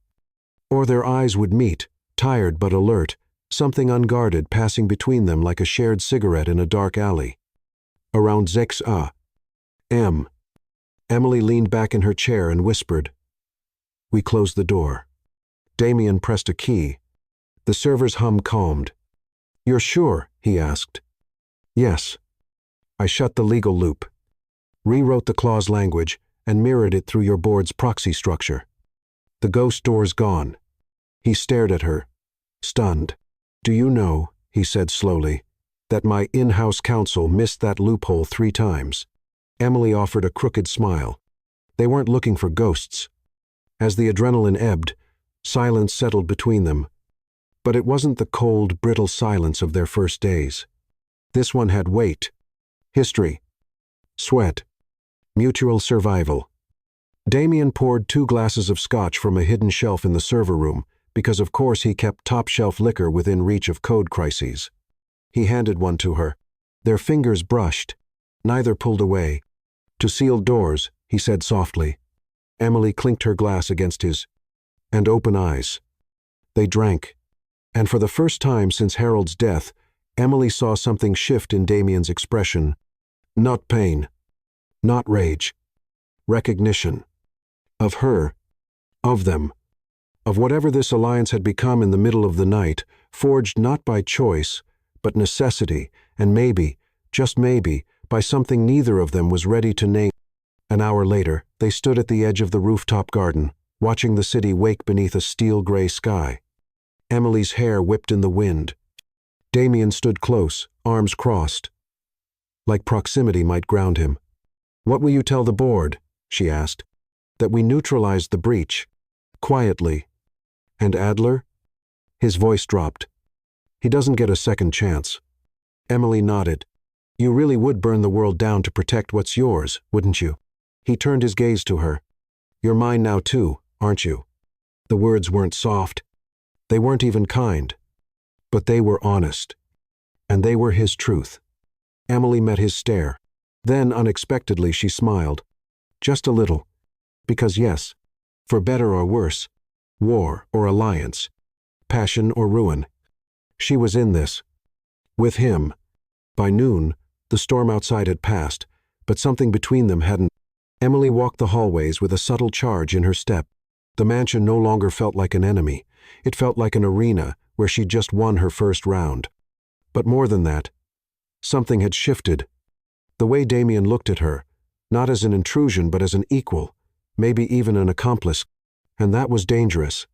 [SPEAKER 1] Or their eyes would meet, tired but alert, something unguarded passing between them like a shared cigarette in a dark alley. Around 6 a.m. Emily leaned back in her chair and whispered. We closed the door. Damien pressed a key. The server's hum calmed. "You're sure?" he asked. "Yes." I shut the legal loop, rewrote the clause language, and mirrored it through your board's proxy structure. The ghost door's gone. He stared at her, stunned. "Do you know," he said slowly, "that my in-house counsel missed that loophole 3 times? Emily offered a crooked smile. They weren't looking for ghosts. As the adrenaline ebbed, silence settled between them. But it wasn't the cold, brittle silence of their first days. This one had weight. History. Sweat. Mutual survival. Damien poured 2 glasses of scotch from a hidden shelf in the server room, because of course he kept top-shelf liquor within reach of code crises. He handed one to her. Their fingers brushed. Neither pulled away. "To sealed doors," he said softly. Emily clinked her glass against his. "And open eyes." They drank. And for the first time since Harold's death, Emily saw something shift in Damien's expression. Not pain. Not rage. Recognition. Of her. Of them. Of whatever this alliance had become in the middle of the night, forged not by choice, but necessity, and maybe, just maybe, by something neither of them was ready to name. An hour later, they stood at the edge of the rooftop garden, watching the city wake beneath a steel-gray sky. Emily's hair whipped in the wind. Damien stood close, arms crossed. Like proximity might ground him. "What will you tell the board?" she asked. "That we neutralized the breach." Quietly. "And Adler?" His voice dropped. "He doesn't get a second chance." Emily nodded. "You really would burn the world down to protect what's yours, wouldn't you?" He turned his gaze to her. "You're mine now too, aren't you?" The words weren't soft. They weren't even kind. But they were honest, and they were his truth. Emily met his stare. Then, unexpectedly, she smiled. Just a little. Because yes, for better or worse, war or alliance, passion or ruin, she was in this. With him. By noon, the storm outside had passed, but something between them hadn't. Emily walked the hallways with a subtle charge in her step. The mansion no longer felt like an enemy. It felt like an arena where she'd just won her first round. But more than that, something had shifted. The way Damien looked at her, not as an intrusion but as an equal, maybe even an accomplice. And that was dangerous.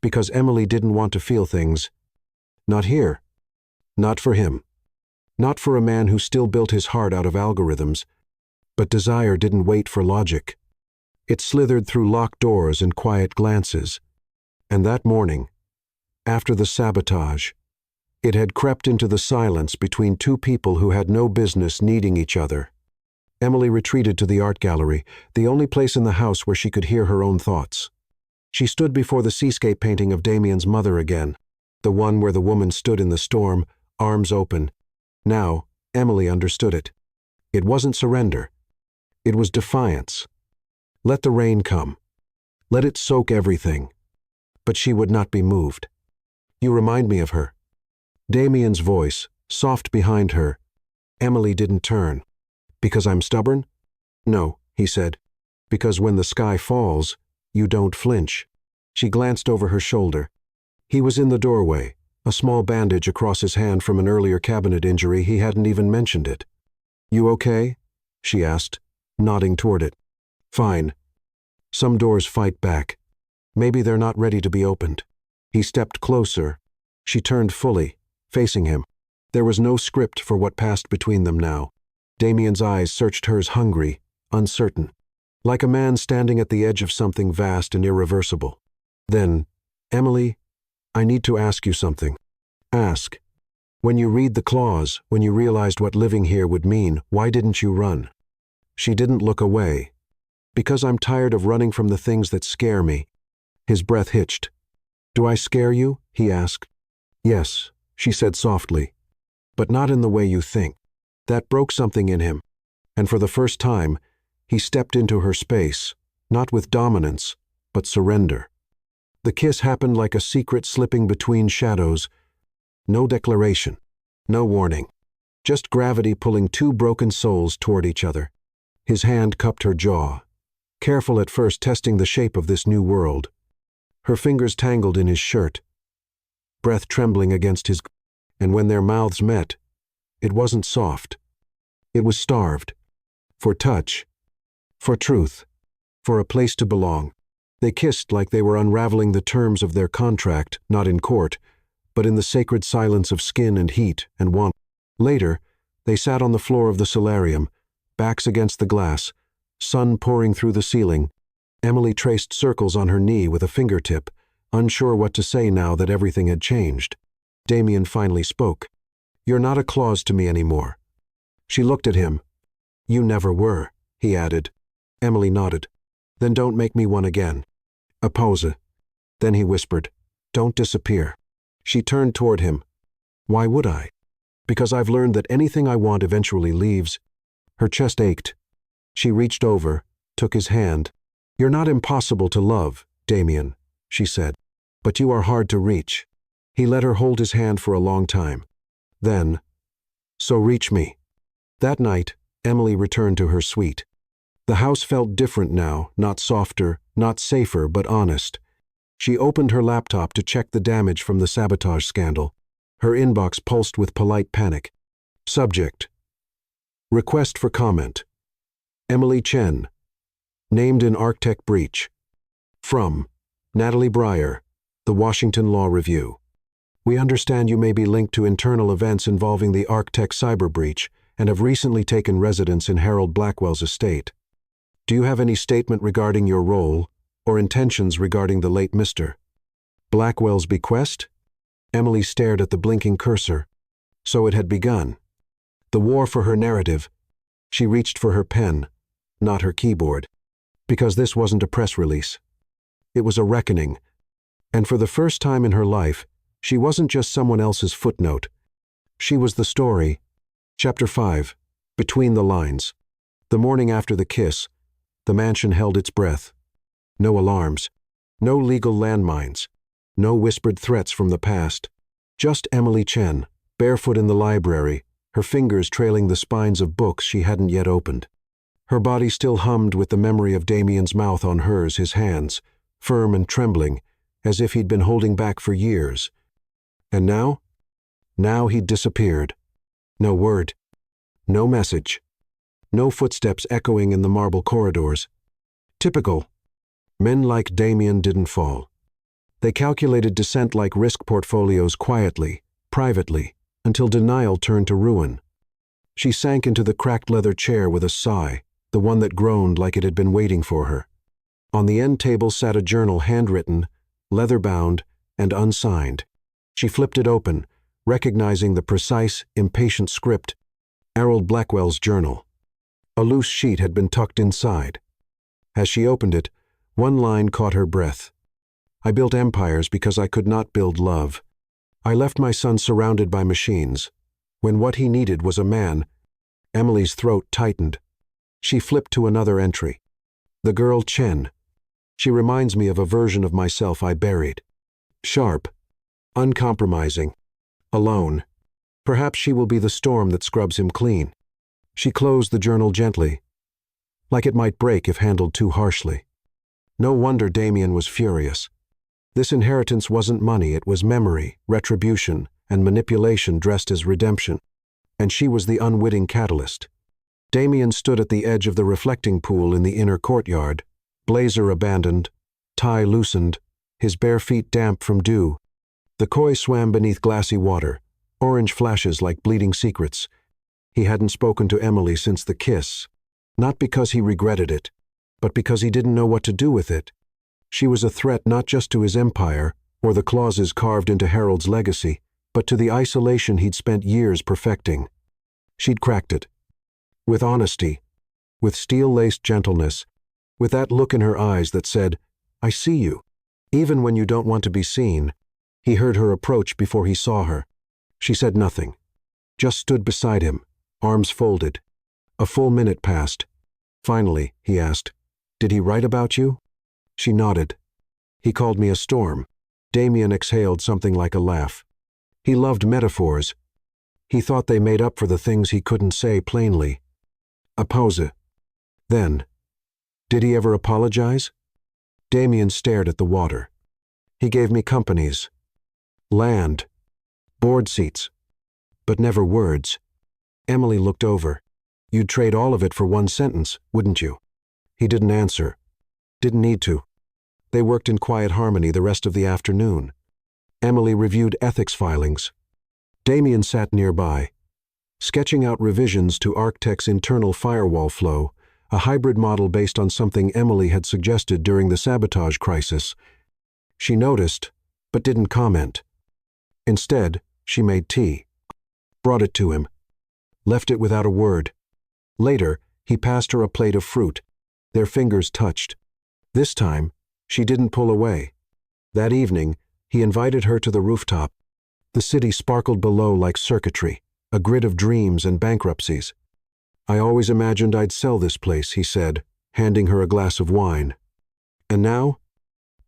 [SPEAKER 1] Because Emily didn't want to feel things. Not here. Not for him. Not for a man who still built his heart out of algorithms. But desire didn't wait for logic. It slithered through locked doors and quiet glances. And that morning, after the sabotage, it had crept into the silence between two people who had no business needing each other. Emily retreated to the art gallery, the only place in the house where she could hear her own thoughts. She stood before the seascape painting of Damien's mother again, the one where the woman stood in the storm, arms open. Now, Emily understood it. It wasn't surrender. It was defiance. Let the rain come. Let it soak everything. But she would not be moved. You remind me of her. Damien's voice, soft behind her. Emily didn't turn. Because I'm stubborn? No, he said. Because when the sky falls, you don't flinch. She glanced over her shoulder. He was in the doorway, a small bandage across his hand from an earlier cabinet injury. He hadn't even mentioned it. You okay? She asked, nodding toward it. Fine. Some doors fight back. Maybe they're not ready to be opened. He stepped closer. She turned fully, facing him. There was no script for what passed between them now. Damien's eyes searched hers, hungry, uncertain, like a man standing at the edge of something vast and irreversible. Then, Emily, I need to ask you something. Ask. When you read the clause, when you realized what living here would mean, why didn't you run? She didn't look away. Because I'm tired of running from the things that scare me. His breath hitched. Do I scare you? He asked. Yes, she said softly. But not in the way you think. That broke something in him. And for the first time, he stepped into her space, not with dominance, but surrender. The kiss happened like a secret slipping between shadows. No declaration, no warning. Just gravity pulling two broken souls toward each other. His hand cupped her jaw, careful at first testing the shape of this new world. Her fingers tangled in his shirt, breath trembling against his, and when their mouths met, it wasn't soft. It was starved. For touch. For truth. For a place to belong. They kissed like they were unraveling the terms of their contract, not in court, but in the sacred silence of skin and heat and warmth. Later, they sat on the floor of the solarium, backs against the glass, sun pouring through the ceiling. Emily traced circles on her knee with a fingertip, unsure what to say now that everything had changed. Damien finally spoke. You're not a clause to me anymore. She looked at him. You never were, he added. Emily nodded. Then don't make me one again. A pause. Then he whispered, don't disappear. She turned toward him. Why would I? Because I've learned that anything I want eventually leaves. Her chest ached. She reached over, took his hand. You're not impossible to love, Damien, she said, but you are hard to reach. He let her hold his hand for a long time. Then, so reach me. That night, Emily returned to her suite. The house felt different now, not softer, not safer, but honest. She opened her laptop to check the damage from the sabotage scandal. Her inbox pulsed with polite panic. Subject. Request for comment. Emily Chen. Named in Arctech breach. From Natalie Breyer, The Washington Law Review. We understand you may be linked to internal events involving the Arctech cyber breach and have recently taken residence in Harold Blackwell's estate. Do you have any statement regarding your role or intentions regarding the late Mr. Blackwell's bequest? Emily stared at the blinking cursor. So it had begun. The war for her narrative. She reached for her pen, not her keyboard. Because this wasn't a press release. It was a reckoning. And for the first time in her life, She wasn't just someone else's footnote. She was the story. Chapter 5. Between the Lines. The morning after the kiss, the mansion held its breath. No alarms. No legal landmines. No whispered threats from the past. Just Emily Chen, barefoot in the library, her fingers trailing the spines of books she hadn't yet opened. Her body still hummed with the memory of Damien's mouth on hers, his hands, firm and trembling, as if he'd been holding back for years. And now? Now he'd disappeared. No word. No message. No footsteps echoing in the marble corridors. Typical. Men like Damien didn't fall. They calculated descent like risk portfolios quietly, privately, until denial turned to ruin. She sank into the cracked leather chair with a sigh, the one that groaned like it had been waiting for her. On the end table sat a journal handwritten, leather-bound, and unsigned. She flipped it open, recognizing the precise, impatient script, Harold Blackwell's journal. A loose sheet had been tucked inside. As she opened it, one line caught her breath. I built empires because I could not build love. I left my son surrounded by machines. When what he needed was a man, Emily's throat tightened. She flipped to another entry. The girl Chen. She reminds me of a version of myself I buried. Sharp. Uncompromising. Alone. Perhaps she will be the storm that scrubs him clean. She closed the journal gently, like it might break if handled too harshly. No wonder Damien was furious. This inheritance wasn't money, it was memory, retribution, and manipulation dressed as redemption. And she was the unwitting catalyst. Damien stood at the edge of the reflecting pool in the inner courtyard, blazer abandoned, tie loosened, his bare feet damp from dew. The koi swam beneath glassy water, orange flashes like bleeding secrets. He hadn't spoken to Emily since the kiss, not because he regretted it, but because he didn't know what to do with it. She was a threat not just to his empire, or the clauses carved into Harold's legacy, but to the isolation he'd spent years perfecting. She'd cracked it. With honesty, with steel-laced gentleness, with that look in her eyes that said, "I see you," even when you don't want to be seen. He heard her approach before he saw her. She said nothing, just stood beside him, arms folded. A full minute passed. Finally, he asked, "Did he write about you?" She nodded. "He called me a storm." Damien exhaled something like a laugh. He loved metaphors. He thought they made up for the things he couldn't say plainly. A pause. Then, "Did he ever apologize?" Damien stared at the water. "He gave me companies. Land. Board seats. But never words." Emily looked over. "You'd trade all of it for one sentence, wouldn't you?" He didn't answer. Didn't need to. They worked in quiet harmony the rest of the afternoon. Emily reviewed ethics filings. Damien sat nearby, sketching out revisions to Architect's internal firewall flow, a hybrid model based on something Emily had suggested during the sabotage crisis. She noticed, but didn't comment. Instead, she made tea, brought it to him, left it without a word. Later, he passed her a plate of fruit. Their fingers touched. This time, she didn't pull away. That evening, he invited her to the rooftop. The city sparkled below like circuitry, a grid of dreams and bankruptcies. "I always imagined I'd sell this place," he said, handing her a glass of wine. "And now?"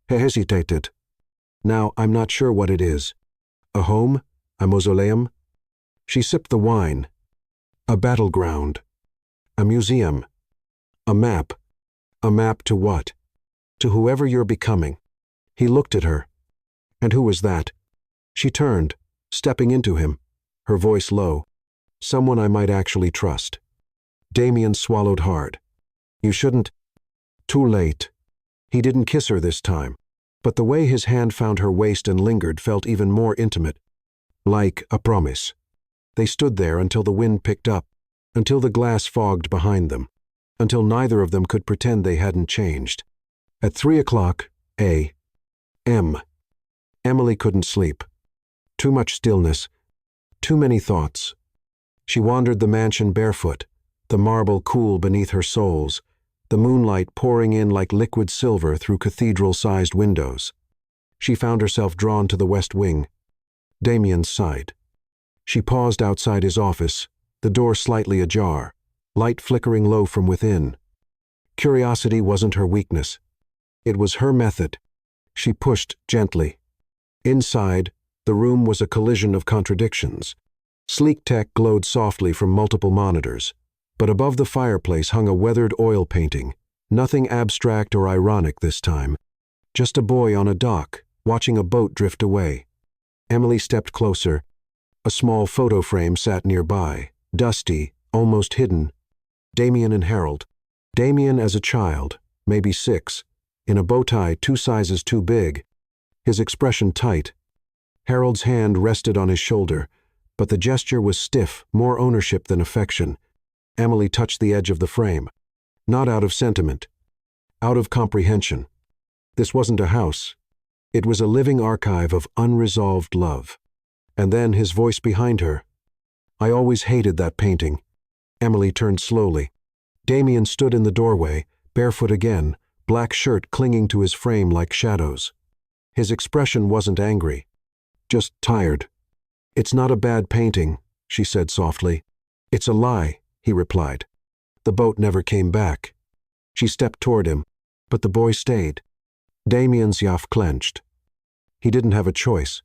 [SPEAKER 1] He hesitated. "Now I'm not sure what it is. A home? A mausoleum?" She sipped the wine. "A battleground. A museum. A map. A map to what?" "To whoever you're becoming." He looked at her. "And who was that?" She turned, stepping into him, her voice low. "Someone I might actually trust." Damien swallowed hard. "You shouldn't." Too late. He didn't kiss her this time, but the way his hand found her waist and lingered felt even more intimate, like a promise. They stood there until the wind picked up, until the glass fogged behind them, until neither of them could pretend they hadn't changed. At 3:00 a.m., Emily couldn't sleep. Too much stillness, too many thoughts. She wandered the mansion barefoot, the marble cool beneath her soles, the moonlight pouring in like liquid silver through cathedral-sized windows. She found herself drawn to the west wing. Damien sighed. She paused outside his office, the door slightly ajar, light flickering low from within. Curiosity wasn't her weakness. It was her method. She pushed gently. Inside, the room was a collision of contradictions. Sleek tech glowed softly from multiple monitors, but above the fireplace hung a weathered oil painting, nothing abstract or ironic this time. Just a boy on a dock, watching a boat drift away. Emily stepped closer. A small photo frame sat nearby, dusty, almost hidden. Damien and Harold. Damien as a child, maybe 6, in a bow tie 2 sizes too big, his expression tight. Harold's hand rested on his shoulder, but the gesture was stiff, more ownership than affection. Emily touched the edge of the frame. Not out of sentiment. Out of comprehension. This wasn't a house. It was a living archive of unresolved love. And then his voice behind her. "I always hated that painting." Emily turned slowly. Damien stood in the doorway, barefoot again, black shirt clinging to his frame like shadows. His expression wasn't angry, just tired. "It's not a bad painting," she said softly. "It's a lie," he replied. "The boat never came back." She stepped toward him, but the boy stayed. Damien's yaw clenched. He didn't have a choice.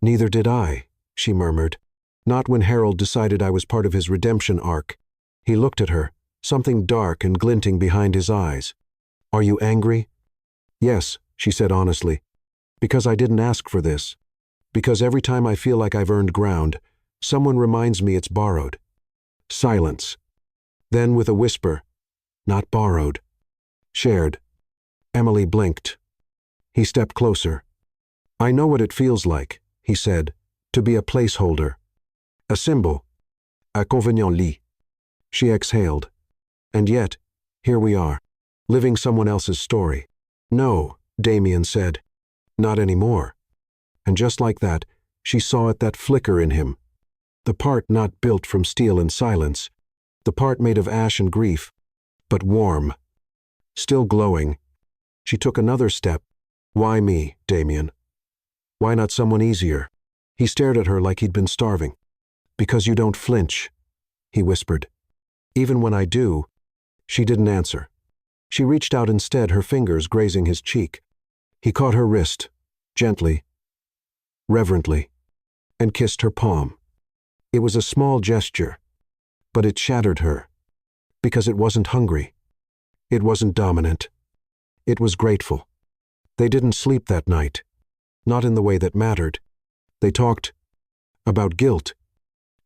[SPEAKER 1] "Neither did I," she murmured. "Not when Harold decided I was part of his redemption arc." He looked at her, something dark and glinting behind his eyes. "Are you angry?" "Yes," she said honestly. "Because I didn't ask for this. Because every time I feel like I've earned ground, someone reminds me it's borrowed." Silence. Then with a whisper, "Not borrowed. Shared." Emily blinked. He stepped closer. "I know what it feels like," he said, "to be a placeholder. A symbol. A convenient lit." She exhaled. "And yet, here we are, living someone else's story." "No," Damien said. "Not anymore." And just like that, she saw it, that flicker in him. The part not built from steel and silence. The part made of ash and grief, but warm. Still glowing. She took another step. "Why me, Damien? Why not someone easier?" He stared at her like he'd been starving. "Because you don't flinch," he whispered. "Even when I do." She didn't answer. She reached out instead, her fingers grazing his cheek. He caught her wrist, gently, reverently, and kissed her palm. It was a small gesture, but it shattered her. Because it wasn't hungry. It wasn't dominant. It was grateful. They didn't sleep that night. Not in the way that mattered. They talked about guilt,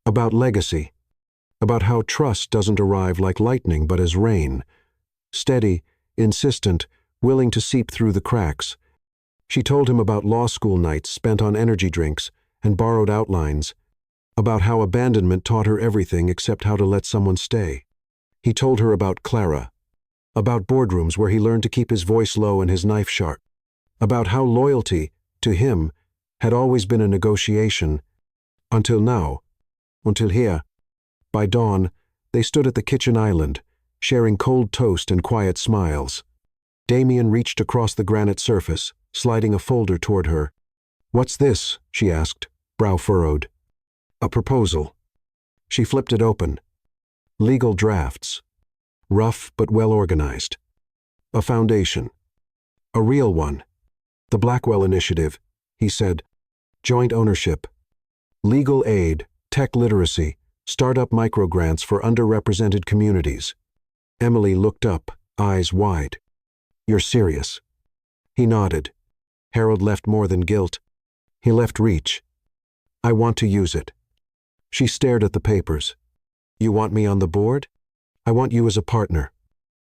[SPEAKER 1] about legacy, about how trust doesn't arrive like lightning but as rain. Steady, insistent, willing to seep through the cracks. She told him about law school nights spent on energy drinks and borrowed outlines, about how abandonment taught her everything except how to let someone stay. He told her about Clara, about boardrooms where he learned to keep his voice low and his knife sharp, about how loyalty, to him, had always been a negotiation, until now, until here. By dawn, they stood at the kitchen island, sharing cold toast and quiet smiles. Damien reached across the granite surface, sliding a folder toward her. "What's this?" she asked, brow furrowed. "A proposal." She flipped it open. Legal drafts. Rough but well organized. A foundation. A real one. The Blackwell Initiative, he said. Joint ownership. Legal aid, tech literacy, startup microgrants for underrepresented communities. Emily looked up, eyes wide. "You're serious?" He nodded. Harold left more than guilt. He left reach. "I want to use it." She stared at the papers. "You want me on the board?" "I want you as a partner."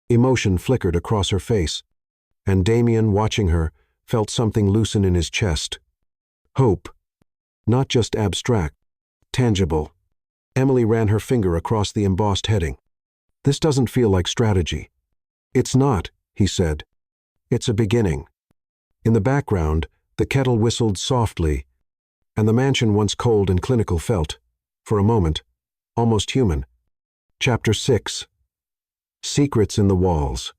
[SPEAKER 1] Emotion flickered across her face, and Damien, watching her, felt something loosen in his chest. Hope. Not just abstract. Tangible. Emily ran her finger across the embossed heading. "This doesn't feel like strategy." "It's not," he said. "It's a beginning." In the background, the kettle whistled softly, and the mansion once cold and clinical felt, for a moment, almost human. Chapter 6. Secrets in the walls.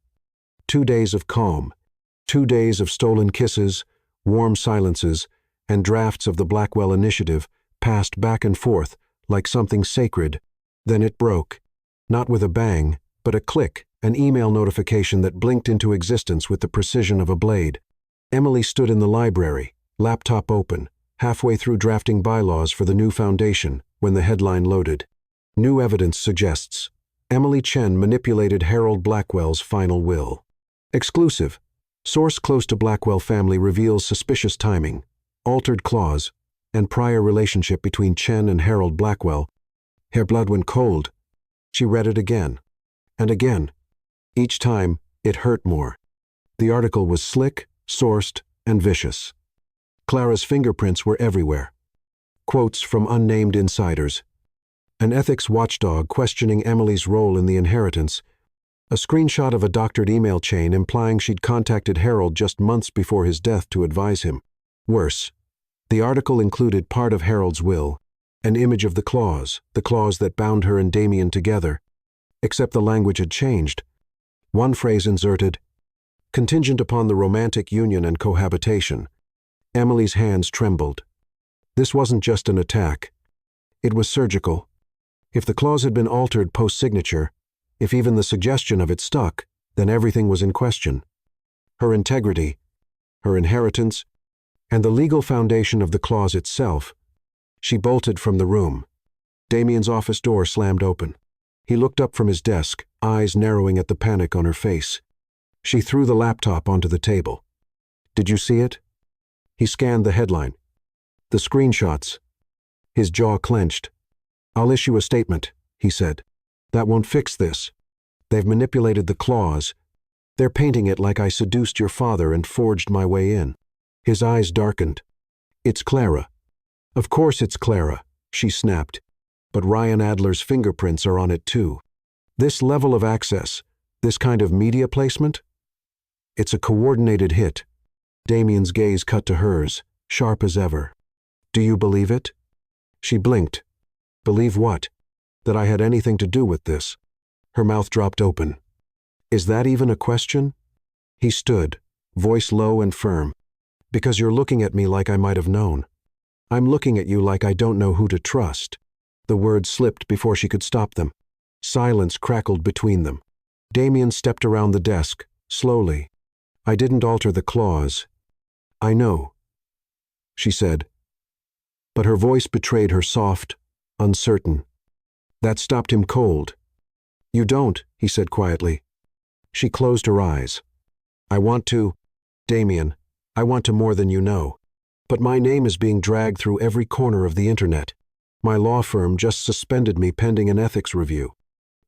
[SPEAKER 1] 2 days of calm. 2 days of stolen kisses, warm silences, and drafts of the Blackwell Initiative passed back and forth like something sacred. Then it broke. Not with a bang, but a click, an email notification that blinked into existence with the precision of a blade. Emily stood in the library, laptop open, halfway through drafting bylaws for the new foundation, when the headline loaded. New evidence suggests Emily Chen manipulated Harold Blackwell's final will. Exclusive. Source close to Blackwell family reveals suspicious timing, altered clause, and prior relationship between Chen and Harold Blackwell. Her blood went cold. She read it again, and again. Each time, it hurt more. The article was slick, sourced, and vicious. Clara's fingerprints were everywhere. Quotes from unnamed insiders. An ethics watchdog questioning Emily's role in the inheritance. A screenshot of a doctored email chain implying she'd contacted Harold just months before his death to advise him. Worse, the article included part of Harold's will, an image of the clause that bound her and Damien together, except the language had changed. One phrase inserted, contingent upon the romantic union and cohabitation. Emily's hands trembled. This wasn't just an attack. It was surgical. If the clause had been altered post-signature, if even the suggestion of it stuck, then everything was in question. Her integrity, her inheritance, and the legal foundation of the clause itself. She bolted from the room. Damien's office door slammed open. He looked up from his desk, eyes narrowing at the panic on her face. She threw the laptop onto the table. Did you see it? He scanned the headline. The screenshots. His jaw clenched. I'll issue a statement, he said. That won't fix this. They've manipulated the clause. They're painting it like I seduced your father and forged my way in. His eyes darkened. It's Clara. Of course it's Clara, she snapped. But Ryan Adler's fingerprints are on it too. This level of access, this kind of media placement? It's a coordinated hit. Damien's gaze cut to hers, sharp as ever. Do you believe it? She blinked. Believe what? That I had anything to do with this. Her mouth dropped open. Is that even a question? He stood, voice low and firm. Because you're looking at me like I might have known. I'm looking at you like I don't know who to trust. The words slipped before she could stop them. Silence crackled between them. Damien stepped around the desk, slowly. I didn't alter the clause. I know, she said. But her voice betrayed her soft, uncertain. That stopped him cold. You don't, he said quietly. She closed her eyes. I want to, Damien, I want to more than you know. But my name is being dragged through every corner of the internet. My law firm just suspended me pending an ethics review.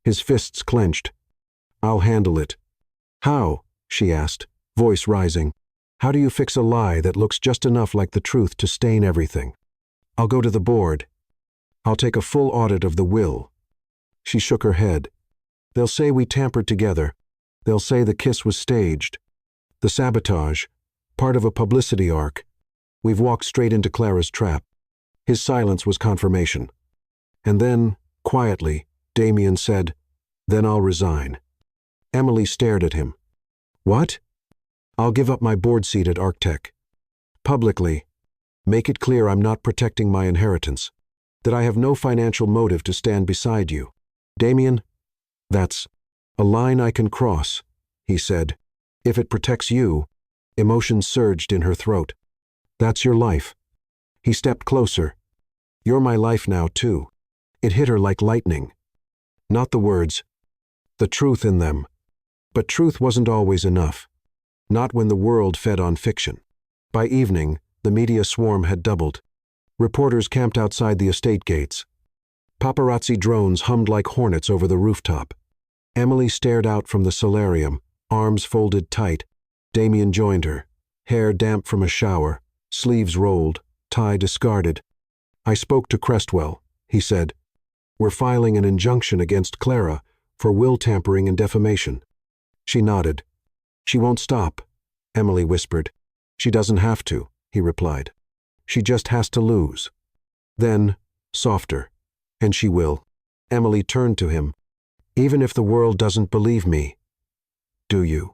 [SPEAKER 1] His fists clenched. I'll handle it. How? She asked, voice rising. How do you fix a lie that looks just enough like the truth to stain everything? I'll go to the board. I'll take a full audit of the will. She shook her head. They'll say we tampered together. They'll say the kiss was staged. The sabotage, part of a publicity arc. We've walked straight into Clara's trap. His silence was confirmation. And then, quietly, Damien said, Then I'll resign. Emily stared at him. What? I'll give up my board seat at Arctech. Publicly. Make it clear I'm not protecting my inheritance. That I have no financial motive to stand beside you. Damien, that's a line I can cross, he said. If it protects you, emotions surged in her throat. That's your life. He stepped closer. You're my life now, too. It hit her like lightning. Not the words, the truth in them. But truth wasn't always enough. Not when the world fed on fiction. By evening, the media swarm had doubled. Reporters camped outside the estate gates. Paparazzi drones hummed like hornets over the rooftop. Emily stared out from the solarium, arms folded tight. Damien joined her, hair damp from a shower, sleeves rolled, tie discarded. I spoke to Crestwell, he said. We're filing an injunction against Clara for will tampering and defamation. She nodded. She won't stop, Emily whispered. She doesn't have to, he replied. She just has to lose. Then, softer, and she will. Emily turned to him. Even if the world doesn't believe me, do you?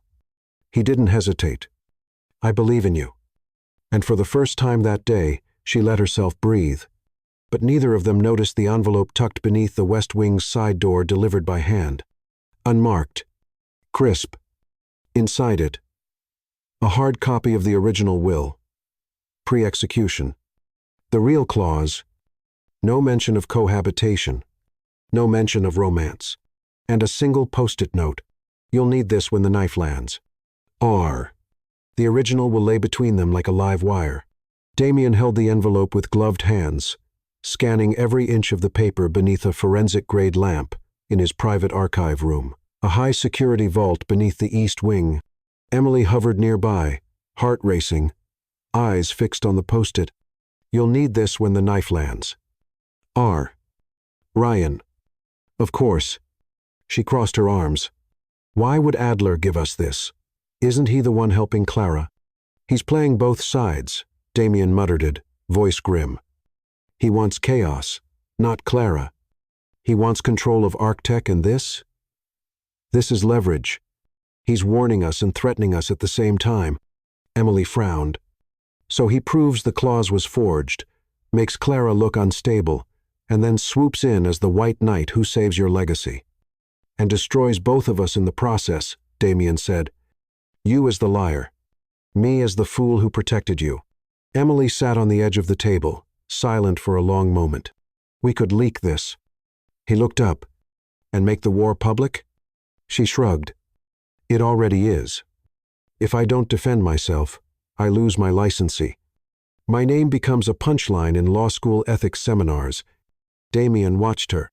[SPEAKER 1] He didn't hesitate. I believe in you. And for the first time that day, she let herself breathe. But neither of them noticed the envelope tucked beneath the West Wing's side door delivered by hand. Unmarked. Crisp. Inside it, a hard copy of the original will. Pre-execution. The real clause: no mention of cohabitation, no mention of romance, and a single post-it note: you'll need this when the knife lands. R. The original will lay between them like a live wire. Damien held the envelope with gloved hands, scanning every inch of the paper beneath a forensic-grade lamp in his private archive room, a high-security vault beneath the East Wing. Emily hovered nearby, heart racing, eyes fixed on the post-it. You'll need this when the knife lands. R. Ryan. Of course. She crossed her arms. Why would Adler give us this? Isn't he the one helping Clara? He's playing both sides, Damien muttered it, voice grim. He wants chaos, not Clara. He wants control of Arctech and this? This is leverage. He's warning us and threatening us at the same time. Emily frowned. So he proves the clause was forged, makes Clara look unstable, and then swoops in as the White Knight who saves your legacy. And destroys both of us in the process, Damien said. You as the liar. Me as the fool who protected you. Emily sat on the edge of the table, silent for a long moment. We could leak this. He looked up. And make the war public? She shrugged. It already is. If I don't defend myself, I lose my license. My name becomes a punchline in law school ethics seminars. Damien watched her.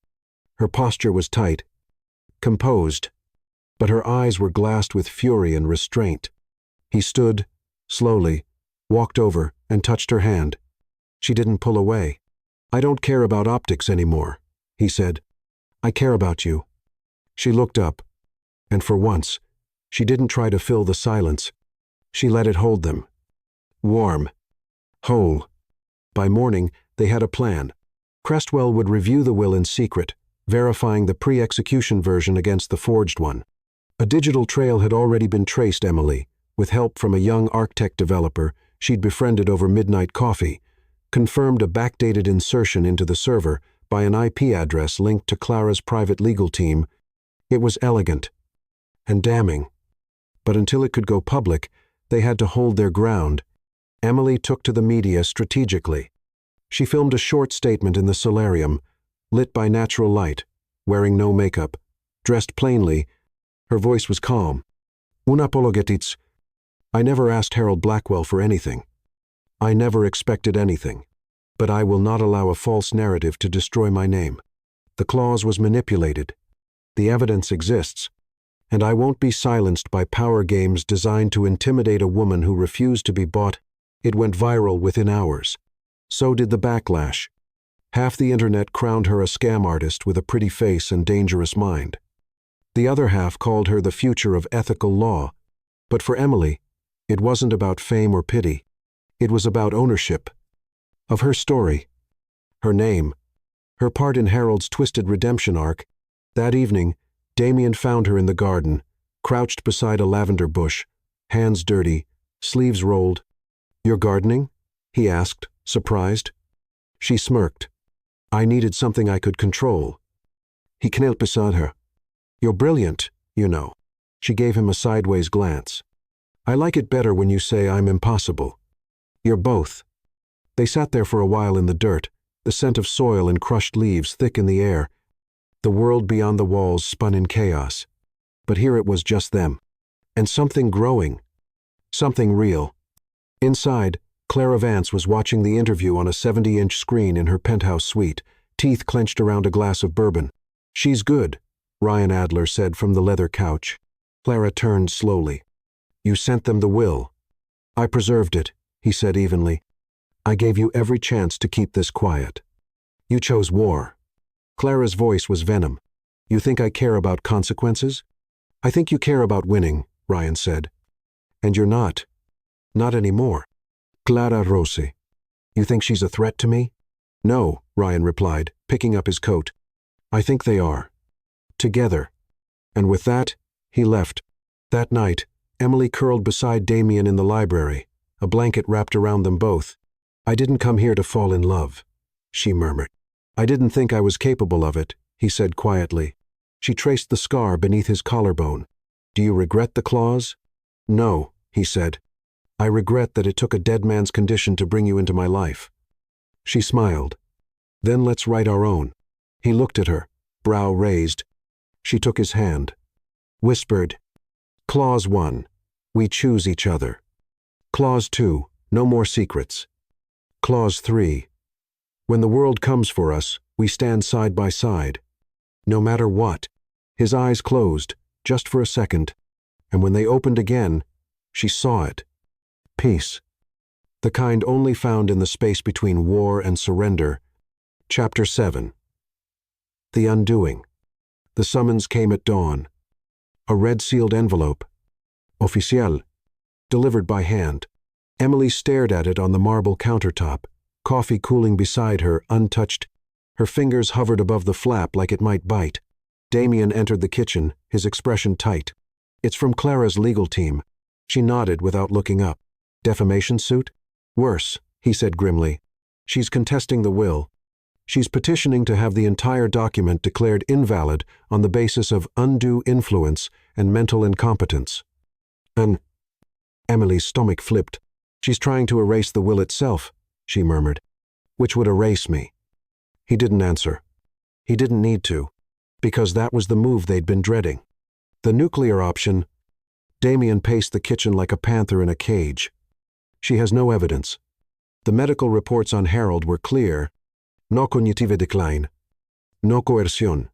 [SPEAKER 1] Her posture was tight, composed, but her eyes were glassed with fury and restraint. He stood, slowly, walked over and touched her hand. She didn't pull away. I don't care about optics anymore, he said. I care about you. She looked up, and for once, she didn't try to fill the silence. She let it hold them. Warm. Whole. By morning, they had a plan. Crestwell would review the will in secret, verifying the pre-execution version against the forged one. A digital trail had already been traced. Emily, with help from a young Arctech developer she'd befriended over midnight coffee, confirmed a backdated insertion into the server by an IP address linked to Clara's private legal team. It was elegant and damning. But until it could go public, they had to hold their ground. Emily took to the media strategically. She filmed a short statement in the solarium, lit by natural light, wearing no makeup, dressed plainly. Her voice was calm. Unapologetic. I never asked Harold Blackwell for anything. I never expected anything. But I will not allow a false narrative to destroy my name. The clause was manipulated. The evidence exists. And I won't be silenced by power games designed to intimidate a woman who refused to be bought. It went viral within hours. So did the backlash. Half the internet crowned her a scam artist with a pretty face and dangerous mind. The other half called her the future of ethical law. But for Emily, it wasn't about fame or pity. It was about ownership. Of her story. Her name. Her part in Harold's twisted redemption arc. That evening, Damien found her in the garden, crouched beside a lavender bush, hands dirty, sleeves rolled. You're gardening? He asked, surprised. She smirked. I needed something I could control. He knelt beside her. You're brilliant, you know. She gave him a sideways glance. I like it better when you say I'm impossible. You're both. They sat there for a while in the dirt, the scent of soil and crushed leaves thick in the air. The world beyond the walls spun in chaos. But here it was just them. And something growing. Something real. Inside, Clara Vance was watching the interview on a 70-inch screen in her penthouse suite, teeth clenched around a glass of bourbon. She's good, Ryan Adler said from the leather couch. Clara turned slowly. You sent them the will. I preserved it, he said evenly. I gave you every chance to keep this quiet. You chose war. Clara's voice was venom. You think I care about consequences? I think you care about winning, Ryan said. And you're not. Not anymore. Clara Rossi. You think she's a threat to me? No, Ryan replied, picking up his coat. I think they are. Together. And with that, he left. That night, Emily curled beside Damien in the library, a blanket wrapped around them both. "I didn't come here to fall in love," she murmured. "I didn't think I was capable of it," he said quietly. She traced the scar beneath his collarbone. "Do you regret the claws?" "No," he said. "I regret that it took a dead man's condition to bring you into my life." She smiled. "Then let's write our own." He looked at her, brow raised. She took his hand. Whispered, "Clause 1. We choose each other. Clause 2. No more secrets. Clause 3. When the world comes for us, we stand side by side. No matter what." His eyes closed, just for a second, and when they opened again, she saw it. Peace. The kind only found in the space between war and surrender. Chapter 7. The Undoing. The summons came at dawn. A red-sealed envelope. Officiel. Delivered by hand. Emily stared at it on the marble countertop, coffee cooling beside her, untouched. Her fingers hovered above the flap like it might bite. Damien entered the kitchen, his expression tight. "It's from Clara's legal team." She nodded without looking up. "Defamation suit?" "Worse," he said grimly. "She's contesting the will. She's petitioning to have the entire document declared invalid on the basis of undue influence and mental incompetence." And Emily's stomach flipped. "She's trying to erase the will itself," she murmured. "Which would erase me." He didn't answer. He didn't need to, because that was the move they'd been dreading. The nuclear option. Damien paced the kitchen like a panther in a cage. "She has no evidence. The medical reports on Harold were clear. No cognitive decline. No coercion."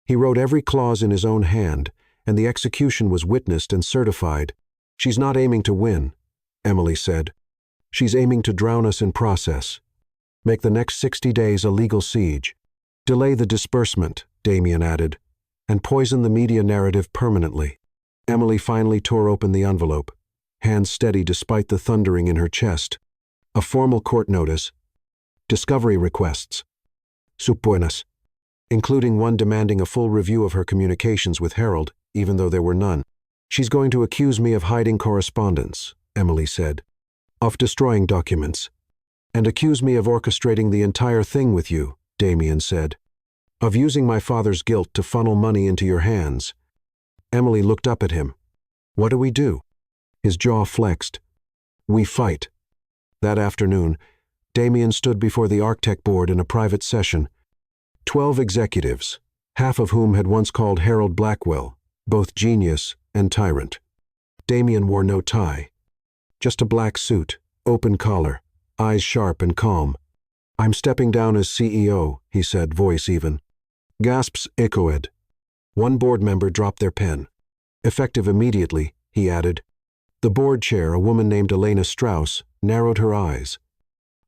[SPEAKER 1] He wrote every clause in his own hand, and the execution was witnessed and certified. "She's not aiming to win," Emily said. "She's aiming to drown us in process. Make the next 60 days a legal siege. Delay the disbursement," Damien added, "and poison the media narrative permanently." Emily finally tore open the envelope, hands steady despite the thundering in her chest. A formal court notice. Discovery requests. Subpoenas. Including one demanding a full review of her communications with Harold, even though there were none. "She's going to accuse me of hiding correspondence," Emily said. "Of destroying documents. And accuse me of orchestrating the entire thing with you," Damien said. "Of using my father's guilt to funnel money into your hands." Emily looked up at him. "What do we do?" His jaw flexed. "We fight." That afternoon, Damien stood before the Arctech board in a private session. 12 executives, half of whom had once called Harold Blackwell, both genius and tyrant. Damien wore no tie. Just a black suit, open collar, eyes sharp and calm. "I'm stepping down as CEO," he said, voice even. Gasps echoed. One board member dropped their pen. "Effective immediately," he added. The board chair, a woman named Elena Strauss, narrowed her eyes.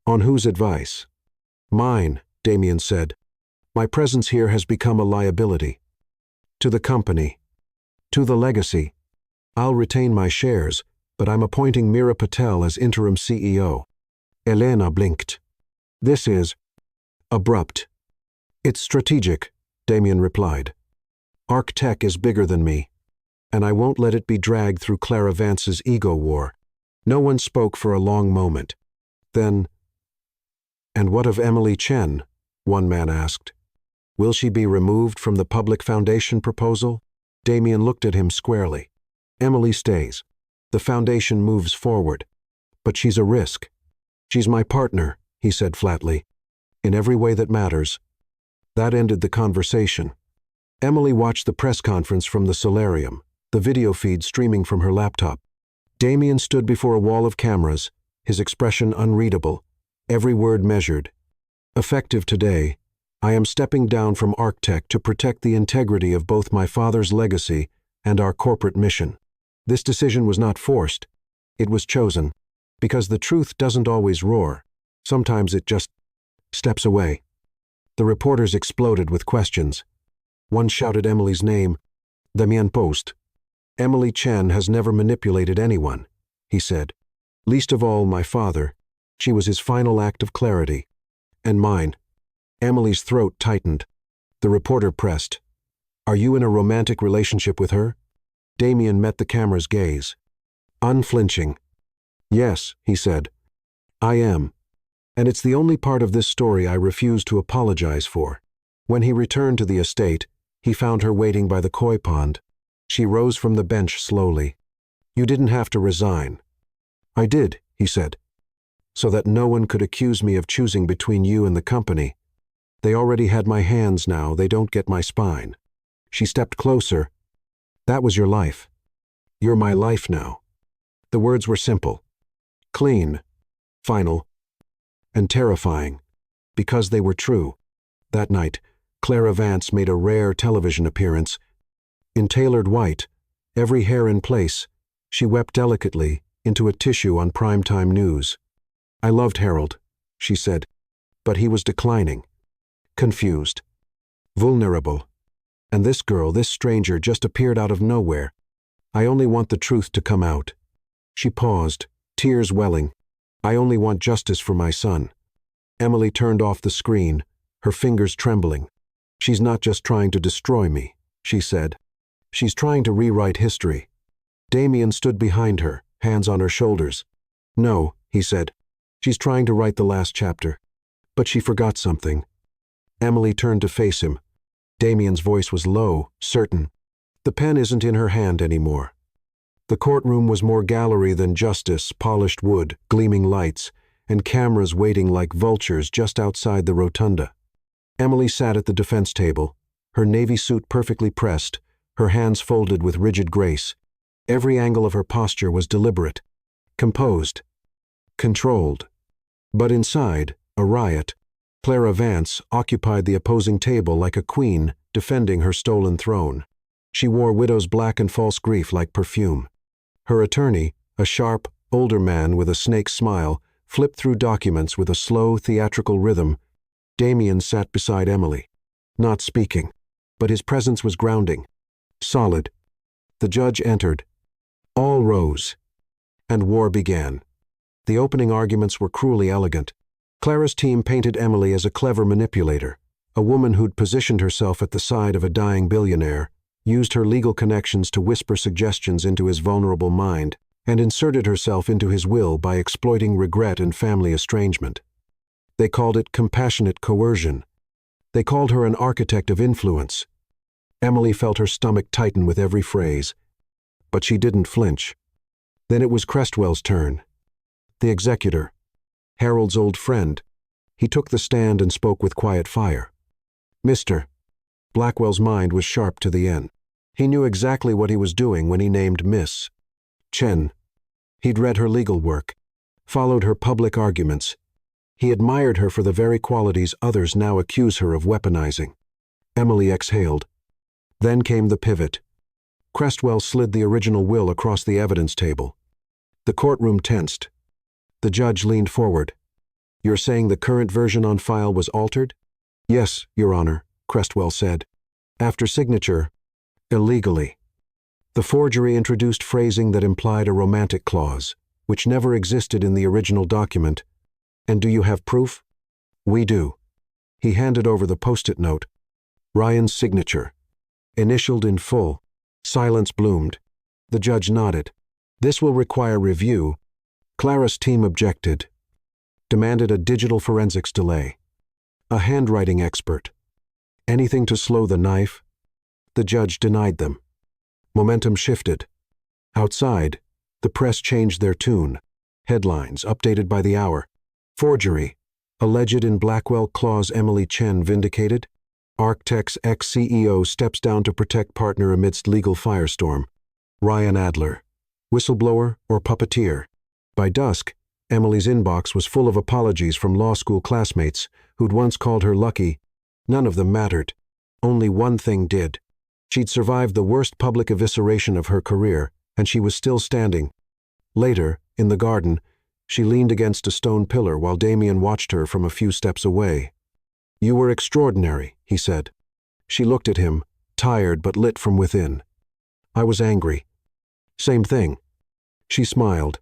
[SPEAKER 1] "On whose advice?" "Mine," Damien said. "My presence here has become a liability. To the company. To the legacy. I'll retain my shares, but I'm appointing Meera Patel as interim CEO." Elena blinked. "This is abrupt." "It's strategic," Damien replied. "Arctech is bigger than me, and I won't let it be dragged through Clara Vance's ego war." No one spoke for a long moment. Then, "And what of Emily Chen?" one man asked. "Will she be removed from the public foundation proposal?" Damien looked at him squarely. "Emily stays. The foundation moves forward. But she's a risk." "She's my partner," he said flatly. "In every way that matters." That ended the conversation. Emily watched the press conference from the solarium, the video feed streaming from her laptop. Damien stood before a wall of cameras, his expression unreadable, every word measured. "Effective today, I am stepping down from Arctech to protect the integrity of both my father's legacy and our corporate mission." This decision was not forced. It was chosen, because the truth doesn't always roar. Sometimes it just steps away. The reporters exploded with questions. One shouted Emily's name. "Damien Post." "Emily Chen has never manipulated anyone," he said. "Least of all my father. She was his final act of clarity. And mine." Emily's throat tightened. The reporter pressed. "Are you in a romantic relationship with her?" Damien met the camera's gaze. Unflinching. Yes, he said. I am. And it's the only part of this story I refuse to apologize for. When he returned to the estate, he found her waiting by the koi pond. She rose from the bench slowly. You didn't have to resign. I did, he said, so that no one could accuse me of choosing between you and the company. They already had my hands now, they don't get my spine. She stepped closer. That was your life. You're my life now. The words were simple, clean, final, and terrifying, because they were true. That night, Clara Vance made a rare television appearance. In tailored white, every hair in place, she wept delicately into a tissue on primetime news. I loved Harold, she said, but he was declining, confused, vulnerable. And this girl, this stranger, just appeared out of nowhere. I only want the truth to come out. She paused, tears welling. I only want justice for my son. Emily turned off the screen, her fingers trembling. She's not just trying to destroy me, she said. She's trying to rewrite history. Damien stood behind her, hands on her shoulders. No, he said. She's trying to write the last chapter. But she forgot something. Emily turned to face him. Damien's voice was low, certain. The pen isn't in her hand anymore. The courtroom was more gallery than justice, polished wood, gleaming lights, and cameras waiting like vultures just outside the rotunda. Emily sat at the defense table, her navy suit perfectly pressed, her hands folded with rigid grace. Every angle of her posture was deliberate, composed, controlled. But inside, a riot. Clara Vance occupied the opposing table like a queen defending her stolen throne. She wore widow's black and false grief like perfume. Her attorney, a sharp, older man with a snake's smile, flipped through documents with a slow, theatrical rhythm. Damien sat beside Emily, not speaking, but his presence was grounding, solid. The judge entered. All rose, and war began. The opening arguments were cruelly elegant. Clara's team painted Emily as a clever manipulator, a woman who'd positioned herself at the side of a dying billionaire, used her legal connections to whisper suggestions into his vulnerable mind, and inserted herself into his will by exploiting regret and family estrangement. They called it compassionate coercion. They called her an architect of influence. Emily felt her stomach tighten with every phrase, but she didn't flinch. Then it was Crestwell's turn. The executor, Harold's old friend. He took the stand and spoke with quiet fire. Mr. Blackwell's mind was sharp to the end. He knew exactly what he was doing when he named Miss Chen. He'd read her legal work, followed her public arguments. He admired her for the very qualities others now accuse her of weaponizing. Emily exhaled. Then came the pivot. Crestwell slid the original will across the evidence table. The courtroom tensed. The judge leaned forward. You're saying the current version on file was altered? Yes, Your Honor, Crestwell said. After signature, illegally. The forgery introduced phrasing that implied a romantic clause, which never existed in the original document. And do you have proof? We do. He handed over the post-it note. Ryan's signature. Initialed in full. Silence bloomed. The judge nodded. This will require review. Clara's team objected. Demanded a digital forensics delay. A handwriting expert. Anything to slow the knife? The judge denied them. Momentum shifted. Outside, the press changed their tune. Headlines, updated by the hour. Forgery. Alleged in Blackwell clause Emily Chen vindicated. Arctech's ex-CEO steps down to protect partner amidst legal firestorm. Ryan Adler. Whistleblower or puppeteer? By dusk, Emily's inbox was full of apologies from law school classmates who'd once called her lucky. None of them mattered. Only one thing did. She'd survived the worst public evisceration of her career, and she was still standing. Later, in the garden, she leaned against a stone pillar while Damien watched her from a few steps away. You were extraordinary, he said. She looked at him, tired but lit from within. I was angry. Same thing. She smiled.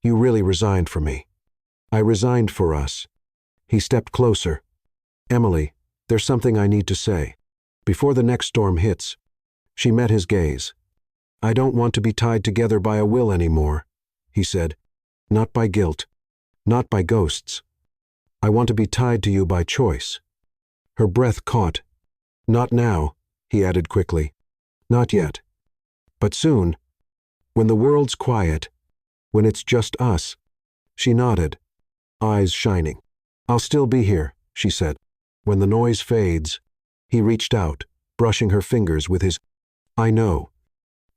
[SPEAKER 1] You really resigned for me. I resigned for us. He stepped closer. Emily, there's something I need to say. Before the next storm hits. She met his gaze. I don't want to be tied together by a will anymore, he said. Not by guilt. Not by ghosts. I want to be tied to you by choice. Her breath caught. Not now, he added quickly. Not yet. But soon. When the world's quiet. When it's just us. She nodded, eyes shining. I'll still be here, she said. When the noise fades. He reached out, brushing her fingers with his. I know.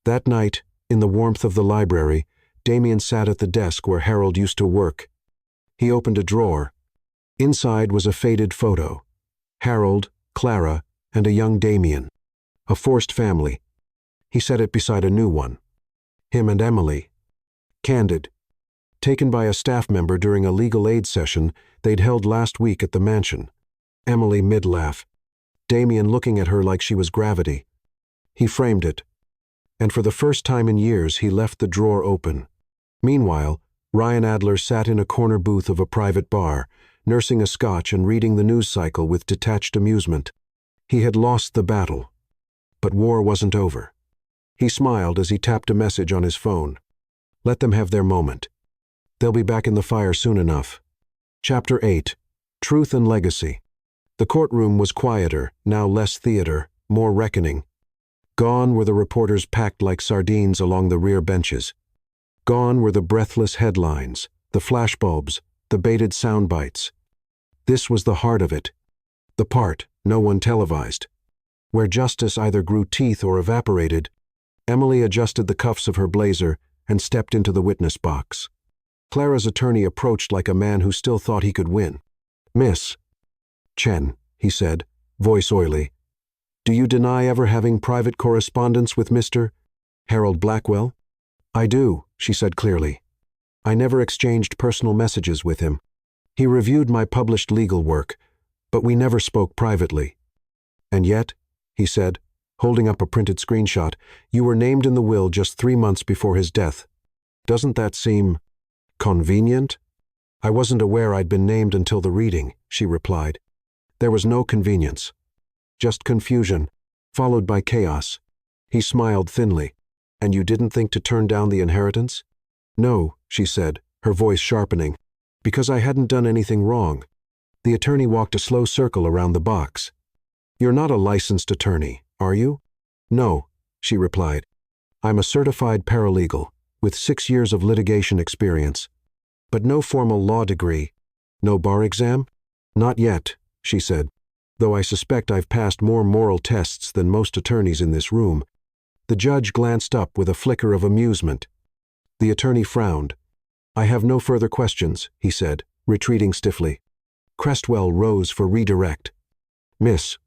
[SPEAKER 1] That night, in the warmth of the library, Damien sat at the desk where Harold used to work. He opened a drawer. Inside was a faded photo. Harold, Clara, and a young Damien. A forced family. He set it beside a new one. Him and Emily. Candid. Taken by a staff member during a legal aid session they'd held last week at the mansion. Emily mid-laugh. Damien looking at her like she was gravity. He framed it. And for the first time in years he left the drawer open. Meanwhile, Ryan Adler sat in a corner booth of a private bar, nursing a scotch and reading the news cycle with detached amusement. He had lost the battle. But war wasn't over. He smiled as he tapped a message on his phone. Let them have their moment. They'll be back in the fire soon enough. Chapter 8. Truth and Legacy. The courtroom was quieter, now less theater, more reckoning. Gone were the reporters packed like sardines along the rear benches. Gone were the breathless headlines, the flashbulbs, the baited sound bites. This was the heart of it. The part no one televised. Where justice either grew teeth or evaporated. Emily adjusted the cuffs of her blazer and stepped into the witness box. Clara's attorney approached like a man who still thought he could win. Miss Chen, he said, voice oily. Do you deny ever having private correspondence with Mr. Harold Blackwell? I do, she said clearly. I never exchanged personal messages with him. He reviewed my published legal work, but we never spoke privately. And yet, he said, holding up a printed screenshot, you were named in the will just 3 months before his death. Doesn't that seem convenient? I wasn't aware I'd been named until the reading, she replied. There was no convenience. Just confusion, followed by chaos. He smiled thinly. And you didn't think to turn down the inheritance? No, she said, her voice sharpening. Because I hadn't done anything wrong. The attorney walked a slow circle around the box. You're not a licensed attorney, are you? No, she replied. I'm a certified paralegal, with 6 years of litigation experience. But no formal law degree. No bar exam? Not yet, she said, though I suspect I've passed more moral tests than most attorneys in this room. The judge glanced up with a flicker of amusement. The attorney frowned. I have no further questions, he said, retreating stiffly. Crestwell rose for redirect. Miss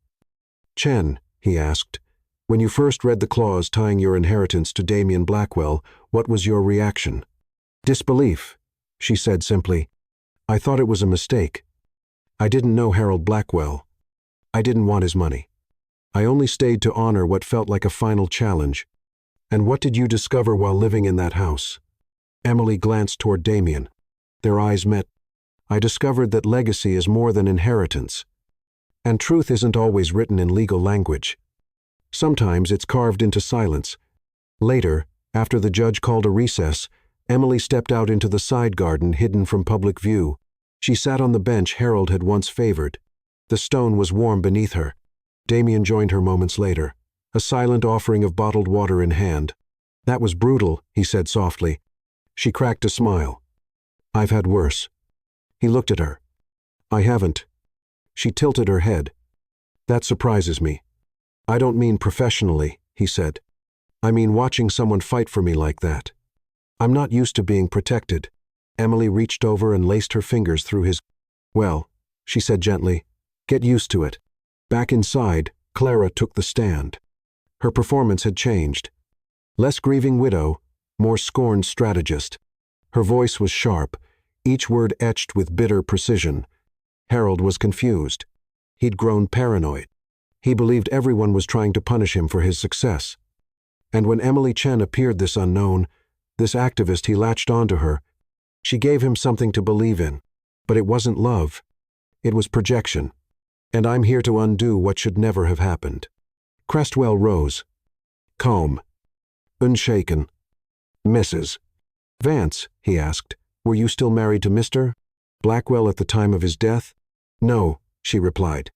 [SPEAKER 1] Chen, he asked, when you first read the clause tying your inheritance to Damien Blackwell, what was your reaction? Disbelief, she said simply. I thought it was a mistake. I didn't know Harold Blackwell. I didn't want his money. I only stayed to honor what felt like a final challenge. And what did you discover while living in that house? Emily glanced toward Damien. Their eyes met. I discovered that legacy is more than inheritance. And truth isn't always written in legal language. Sometimes it's carved into silence. Later, after the judge called a recess, Emily stepped out into the side garden hidden from public view. She sat on the bench Harold had once favored. The stone was warm beneath her. Damien joined her moments later, a silent offering of bottled water in hand. That was brutal, he said softly. She cracked a smile. I've had worse. He looked at her. I haven't. She tilted her head. That surprises me. I don't mean professionally, he said. I mean watching someone fight for me like that. I'm not used to being protected. Emily reached over and laced her fingers through his. Well, she said gently, get used to it. Back inside, Clara took the stand. Her performance had changed. Less grieving widow, more scorned strategist. Her voice was sharp, each word etched with bitter precision. Harold was confused. He'd grown paranoid. He believed everyone was trying to punish him for his success. And when Emily Chen appeared this unknown, this activist, he latched onto her. She gave him something to believe in. But it wasn't love. It was projection. And I'm here to undo what should never have happened. Crestwell rose. Calm. Unshaken. Mrs. Vance, he asked, Were you still married to Mr. Blackwell at the time of his death? No, she replied.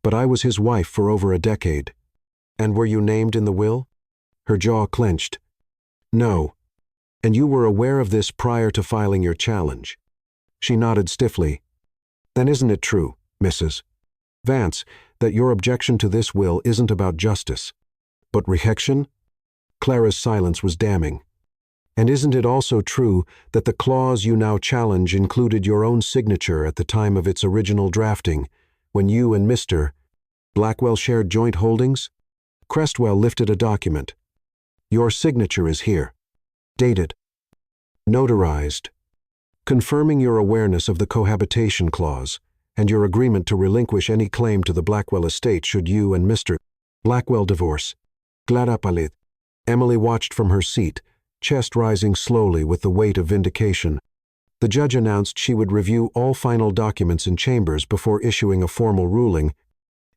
[SPEAKER 1] But I was his wife for over a decade. And were you named in the will? Her jaw clenched. No. And you were aware of this prior to filing your challenge? She nodded stiffly. Then isn't it true, Mrs. Vance, that your objection to this will isn't about justice, but rejection? Clara's silence was damning. And isn't it also true that the clause you now challenge included your own signature at the time of its original drafting, when you and Mr. Blackwell shared joint holdings? Crestwell lifted a document. Your signature is here. Dated. Notarized. Confirming your awareness of the cohabitation clause and your agreement to relinquish any claim to the Blackwell estate should you and Mr. Blackwell divorce. Glada palid. Emily watched from her seat, chest rising slowly with the weight of vindication. The judge announced she would review all final documents in chambers before issuing a formal ruling.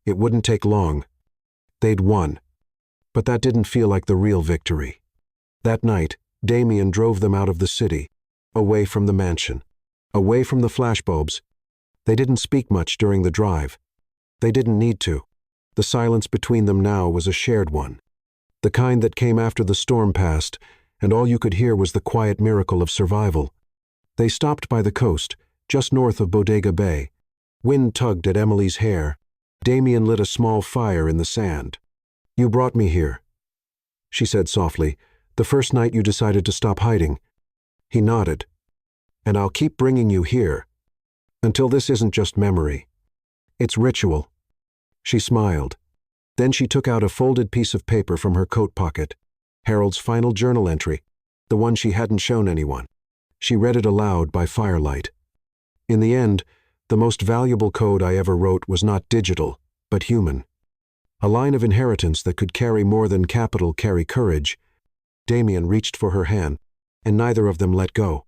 [SPEAKER 1] It wouldn't take long. They'd won. But that didn't feel like the real victory. That night, Damien drove them out of the city, away from the mansion, away from the flashbulbs. They didn't speak much during the drive. They didn't need to. The silence between them now was a shared one, the kind that came after the storm passed, and all you could hear was the quiet miracle of survival. They stopped by the coast, just north of Bodega Bay. Wind tugged at Emily's hair. Damien lit a small fire in the sand. You brought me here, she said softly, the first night you decided to stop hiding. He nodded. And I'll keep bringing you here, until this isn't just memory. It's ritual. She smiled. Then she took out a folded piece of paper from her coat pocket. Harold's final journal entry, the one she hadn't shown anyone. She read it aloud by firelight. In the end, the most valuable code I ever wrote was not digital, but human. A line of inheritance that could carry more than capital carry courage. Damien reached for her hand, and neither of them let go.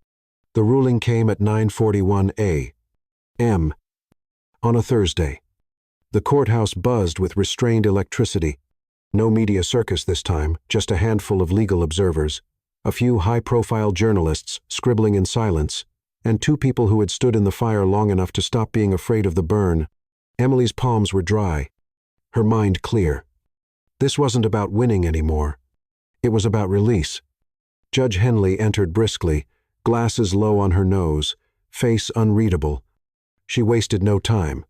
[SPEAKER 1] The ruling came at 9:41 a.m. on a Thursday. The courthouse buzzed with restrained electricity. No media circus this time, just a handful of legal observers, a few high-profile journalists scribbling in silence, and two people who had stood in the fire long enough to stop being afraid of the burn. Emily's palms were dry, her mind clear. This wasn't about winning anymore. It was about release. Judge Henley entered briskly, glasses low on her nose, face unreadable. She wasted no time.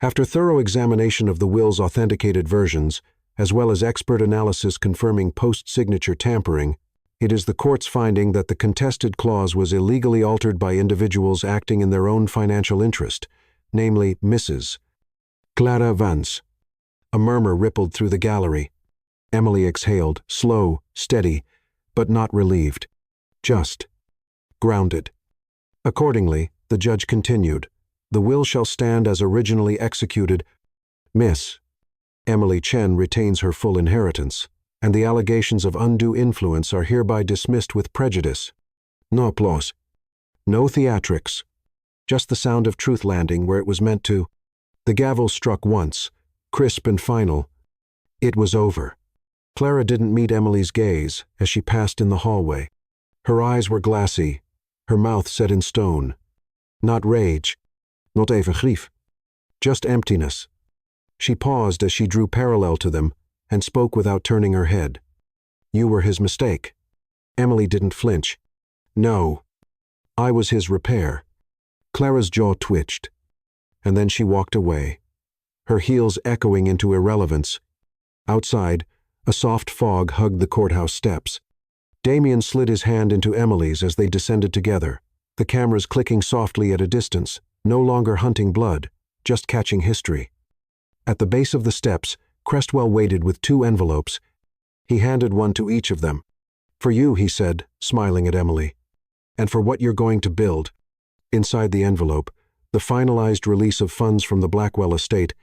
[SPEAKER 1] After thorough examination of the will's authenticated versions, as well as expert analysis confirming post-signature tampering, it is the court's finding that the contested clause was illegally altered by individuals acting in their own financial interest, namely Mrs. Clara Vance. A murmur rippled through the gallery. Emily exhaled, slow, steady, but not relieved. Just. Grounded. Accordingly, the judge continued, the will shall stand as originally executed. Miss Emily Chen retains her full inheritance, and the allegations of undue influence are hereby dismissed with prejudice. No applause. No theatrics. Just the sound of truth landing where it was meant to. The gavel struck once, crisp and final. It was over. Clara didn't meet Emily's gaze as she passed in the hallway. Her eyes were glassy, her mouth set in stone. Not rage, not even grief, just emptiness. She paused as she drew parallel to them and spoke without turning her head. You were his mistake. Emily didn't flinch. No. I was his repair. Clara's jaw twitched, and then she walked away, her heels echoing into irrelevance. Outside, a soft fog hugged the courthouse steps. Damien slid his hand into Emily's as they descended together, the cameras clicking softly at a distance, no longer hunting blood, just catching history. At the base of the steps, Crestwell waited with two envelopes. He handed one to each of them. For you, he said, smiling at Emily. And for what you're going to build. Inside the envelope, the finalized release of funds from the Blackwell estate,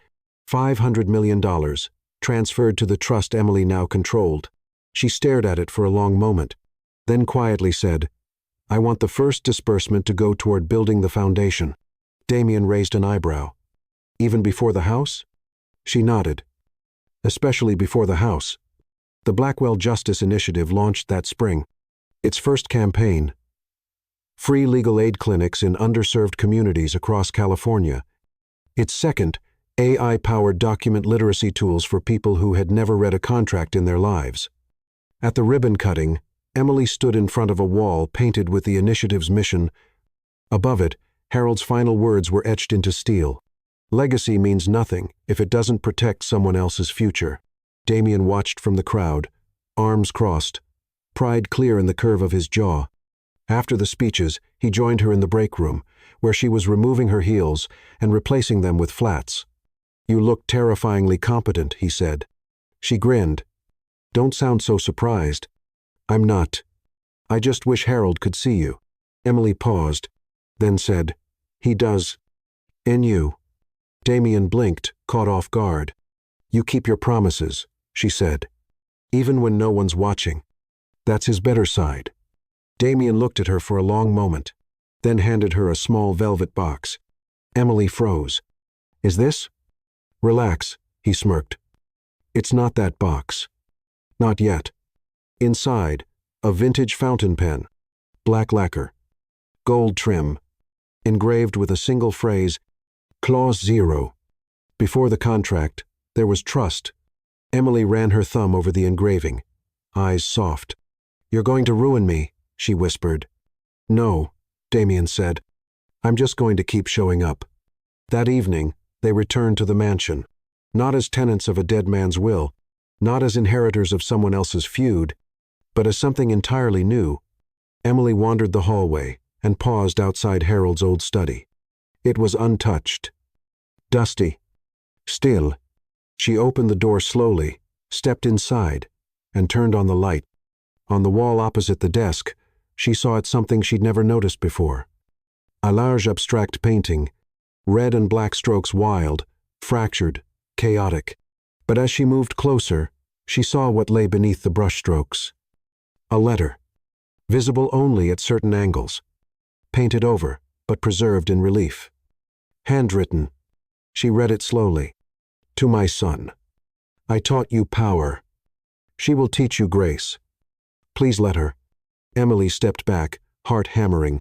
[SPEAKER 1] $500 million, transferred to the trust Emily now controlled. She stared at it for a long moment, then quietly said, I want the first disbursement to go toward building the foundation. Damien raised an eyebrow. Even before the house? She nodded. Especially before the house. The Blackwell Justice Initiative launched that spring. Its first campaign. free legal aid clinics in underserved communities across California. Its second, AI-powered document literacy tools for people who had never read a contract in their lives. At the ribbon cutting, Emily stood in front of a wall painted with the initiative's mission. Above it, Harold's final words were etched into steel. Legacy means nothing if it doesn't protect someone else's future. Damien watched from the crowd, arms crossed, pride clear in the curve of his jaw. After the speeches, he joined her in the break room, where she was removing her heels and replacing them with flats. "You look terrifyingly competent," he said. She grinned. "Don't sound so surprised." "I'm not. I just wish Harold could see you." Emily paused, then said, "He does. In you." Damien blinked, caught off guard. "You keep your promises," she said, "even when no one's watching. That's his better side." Damien looked at her for a long moment, then handed her a small velvet box. Emily froze. "Is this?" "Relax," he smirked. "It's not that box. Not yet." Inside, a vintage fountain pen, black lacquer, gold trim, engraved with a single phrase, Clause 0. Before the contract, there was trust. Emily ran her thumb over the engraving, eyes soft. "You're going to ruin me," she whispered. "No," Damien said. "I'm just going to keep showing up." That evening, they returned to the mansion, not as tenants of a dead man's will, not as inheritors of someone else's feud, but as something entirely new. Emily wandered the hallway and paused outside Harold's old study. It was untouched, dusty, still. She opened the door slowly, stepped inside, and turned on the light. On the wall opposite the desk, she saw something she'd never noticed before. A large abstract painting, red and black strokes wild, fractured, chaotic. But as she moved closer, she saw what lay beneath the brushstrokes. A letter, visible only at certain angles, painted over, but preserved in relief. Handwritten. She read it slowly. "To my son. I taught you power. She will teach you grace. Please let her." Emily stepped back, heart hammering.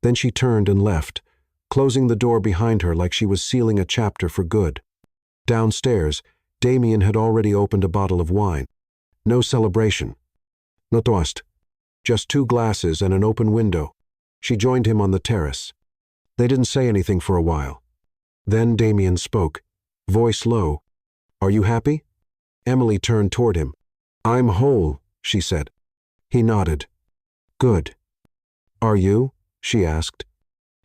[SPEAKER 1] Then she turned and left, closing the door behind her like she was sealing a chapter for good. Downstairs, Damien had already opened a bottle of wine. No celebration. No toast. Just 2 glasses and an open window. She joined him on the terrace. They didn't say anything for a while. Then Damien spoke, voice low. "Are you happy?" Emily turned toward him. "I'm whole," she said. He nodded. "Good." "Are you?" she asked.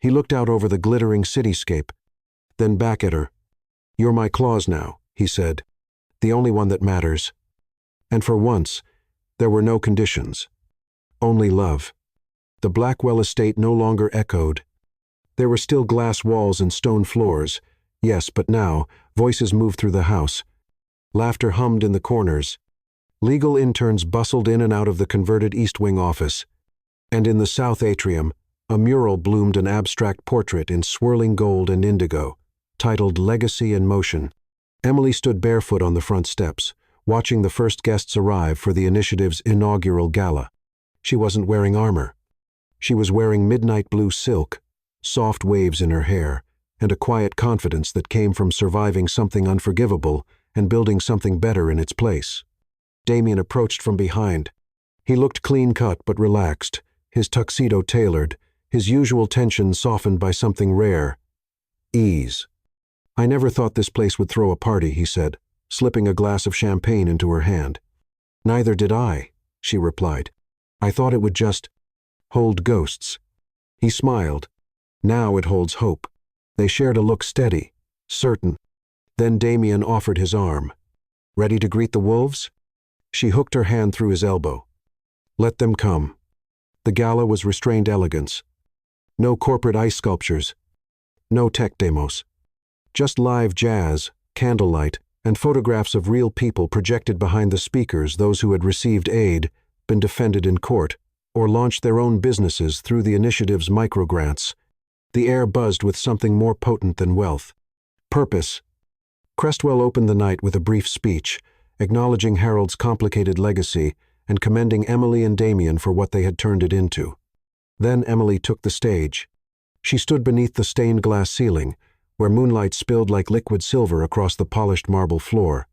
[SPEAKER 1] He looked out over the glittering cityscape, then back at her. "You're my clause now," he said. "The only one that matters." And for once, there were no conditions. Only love. The Blackwell estate no longer echoed. There were still glass walls and stone floors, yes, but now, voices moved through the house. Laughter hummed in the corners. Legal interns bustled in and out of the converted East Wing office. And in the south atrium, a mural bloomed, an abstract portrait in swirling gold and indigo, titled Legacy in Motion. Emily stood barefoot on the front steps, watching the first guests arrive for the initiative's inaugural gala. She wasn't wearing armor. She was wearing midnight blue silk, soft waves in her hair, and a quiet confidence that came from surviving something unforgivable and building something better in its place. Damien approached from behind. He looked clean-cut but relaxed, his tuxedo tailored, his usual tension softened by something rare. Ease. "I never thought this place would throw a party," he said, slipping a glass of champagne into her hand. "Neither did I," she replied. "I thought it would just hold ghosts." He smiled. "Now it holds hope." They shared a look steady, certain. Then Damien offered his arm. "Ready to greet the wolves?" She hooked her hand through his elbow. "Let them come." The gala was restrained elegance. No corporate ice sculptures. No tech demos. Just live jazz, candlelight, and photographs of real people projected behind the speakers, those who had received aid, been defended in court, or launched their own businesses through the initiative's microgrants. The air buzzed with something more potent than wealth. Purpose. Crestwell opened the night with a brief speech, acknowledging Harold's complicated legacy and commending Emily and Damien for what they had turned it into. Then Emily took the stage. She stood beneath the stained glass ceiling, where moonlight spilled like liquid silver across the polished marble floor.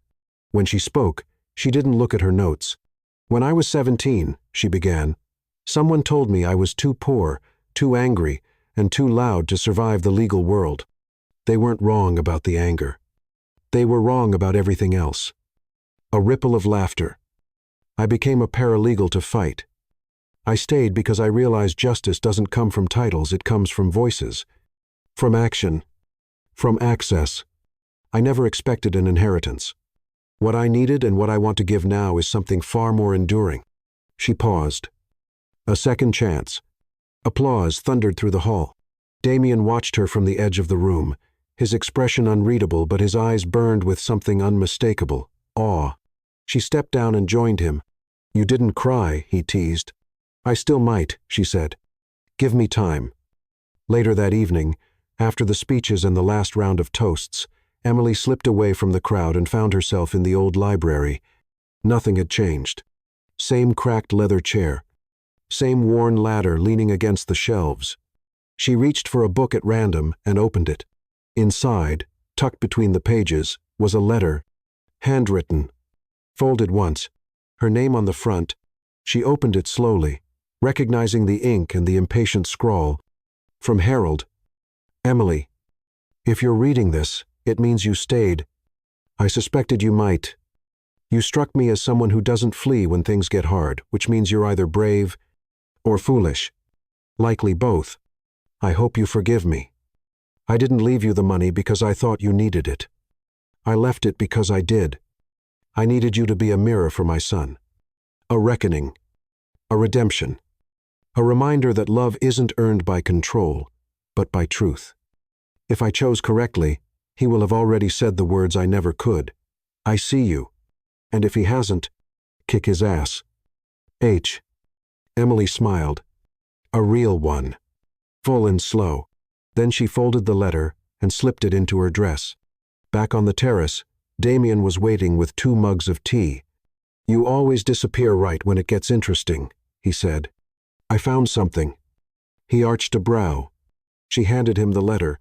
[SPEAKER 1] When she spoke, she didn't look at her notes. "When I was 17, she began, "someone told me I was too poor, too angry, and too loud to survive the legal world. They weren't wrong about the anger. They were wrong about everything else." A ripple of laughter. "I became a paralegal to fight. I stayed because I realized justice doesn't come from titles, it comes from voices. From action. From access. I never expected an inheritance. What I needed and what I want to give now is something far more enduring." She paused. A second chance. Applause thundered through the hall. Damien watched her from the edge of the room, his expression unreadable, but his eyes burned with something unmistakable, awe. She stepped down and joined him. "You didn't cry," he teased. "I still might," she said. "Give me time." Later that evening, after the speeches and the last round of toasts, Emily slipped away from the crowd and found herself in the old library. Nothing had changed. Same cracked leather chair. Same worn ladder leaning against the shelves. She reached for a book at random and opened it. Inside, tucked between the pages, was a letter, handwritten, folded once, her name on the front. She opened it slowly, recognizing the ink and the impatient scrawl. From Harold. "Emily, if you're reading this, it means you stayed. I suspected you might. You struck me as someone who doesn't flee when things get hard, which means you're either brave or foolish. Likely both. I hope you forgive me. I didn't leave you the money because I thought you needed it. I left it because I did. I needed you to be a mirror for my son. A reckoning. A redemption. A reminder that love isn't earned by control, but by truth. If I chose correctly, he will have already said the words I never could. I see you. And if he hasn't, kick his ass. H." Emily smiled. A real one. Full and slow. Then she folded the letter and slipped it into her dress. Back on the terrace, Damien was waiting with 2 mugs of tea. "You always disappear right when it gets interesting," he said. "I found something." He arched a brow. She handed him the letter.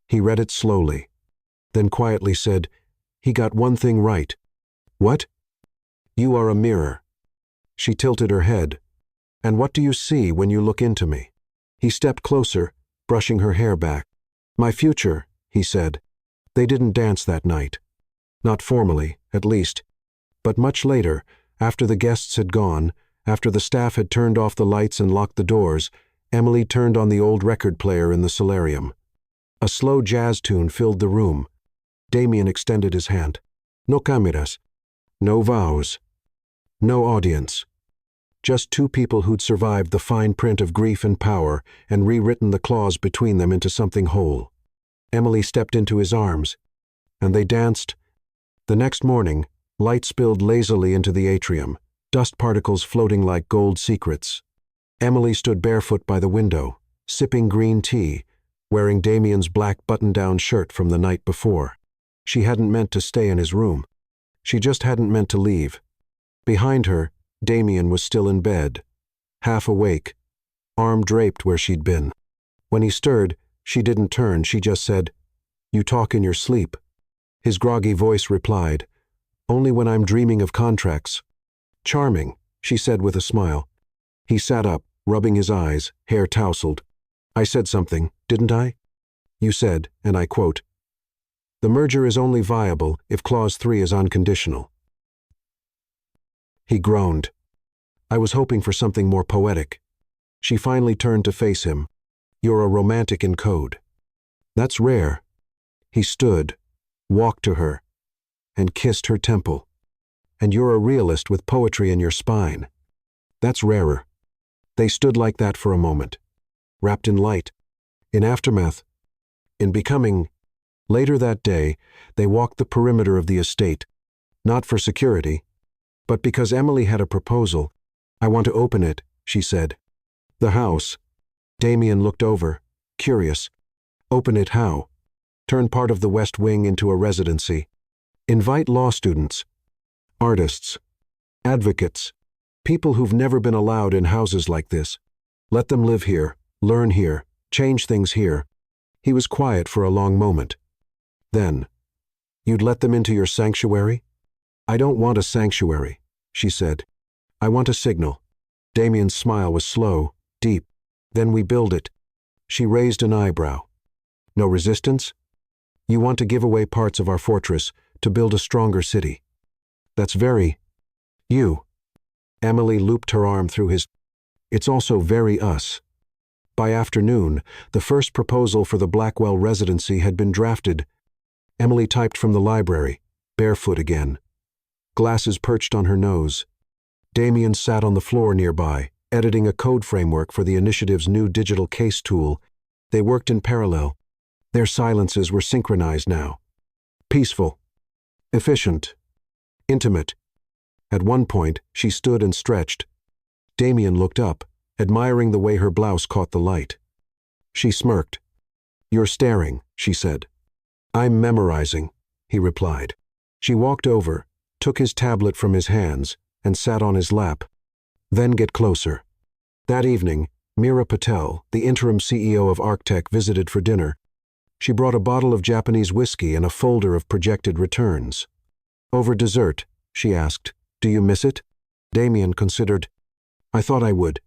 [SPEAKER 1] He read it slowly, then quietly said, "He got one thing right." "What?" "You are a mirror." She tilted her head. "And what do you see when you look into me?" He stepped closer, brushing her hair back. "My future," he said. They didn't dance that night. Not formally, at least. But much later, after the guests had gone, after the staff had turned off the lights and locked the doors, Emily turned on the old record player in the solarium. A slow jazz tune filled the room. Damien extended his hand. No cameras. No vows. No audience. Just 2 people who'd survived the fine print of grief and power and rewritten the clause between them into something whole. Emily stepped into his arms, and they danced. The next morning, light spilled lazily into the atrium, dust particles floating like gold secrets. Emily stood barefoot by the window, sipping green tea, wearing Damien's black button-down shirt from the night before. She hadn't meant to stay in his room. She just hadn't meant to leave. Behind her, Damien was still in bed, half awake, arm draped where she'd been. When he stirred, she didn't turn, she just said, "You talk in your sleep." His groggy voice replied, "Only when I'm dreaming of contracts." "Charming," she said with a smile. He sat up, rubbing his eyes, hair tousled. "I said something, didn't I? You said, and I quote, 'The merger is only viable if Clause 3 is unconditional.'" He groaned. "I was hoping for something more poetic." She finally turned to face him. "You're a romantic in code." "That's rare." He stood, walked to her, and kissed her temple. "And you're a realist with poetry in your spine." "That's rarer." They stood like that for a moment, wrapped in light, in aftermath, in becoming. Later that day, they walked the perimeter of the estate, not for security, but because Emily had a proposal. "I want to open it," she said. "The house." Damien looked over, curious. "Open it how?" "Turn part of the West Wing into a residency. Invite law students, artists, advocates, people who've never been allowed in houses like this. Let them live here, learn here, change things here. He was quiet for a long moment. Then, you'd let them into your sanctuary? I don't want a sanctuary, she said. I want a signal. Damien's smile was slow, deep. Then we build it. She raised an eyebrow. No resistance? You want to give away parts of our fortress to build a stronger city. That's very you. Emily looped her arm through his. It's also very us. By afternoon, the first proposal for the Blackwell residency had been drafted. Emily typed from the library, barefoot again. Glasses perched on her nose. Damien sat on the floor nearby, editing a code framework for the initiative's new digital case tool. They worked in parallel. Their silences were synchronized now. Peaceful. Efficient. Intimate. At one point, she stood and stretched. Damien looked up, admiring the way her blouse caught the light. She smirked. You're staring, she said. I'm memorizing, he replied. She walked over, took his tablet from his hands, and sat on his lap. Then get closer. That evening, Meera Patel, the interim CEO of Arctech, visited for dinner. She brought a bottle of Japanese whiskey and a folder of projected returns. Over dessert, she asked, do you miss it? Damien considered. I thought I would.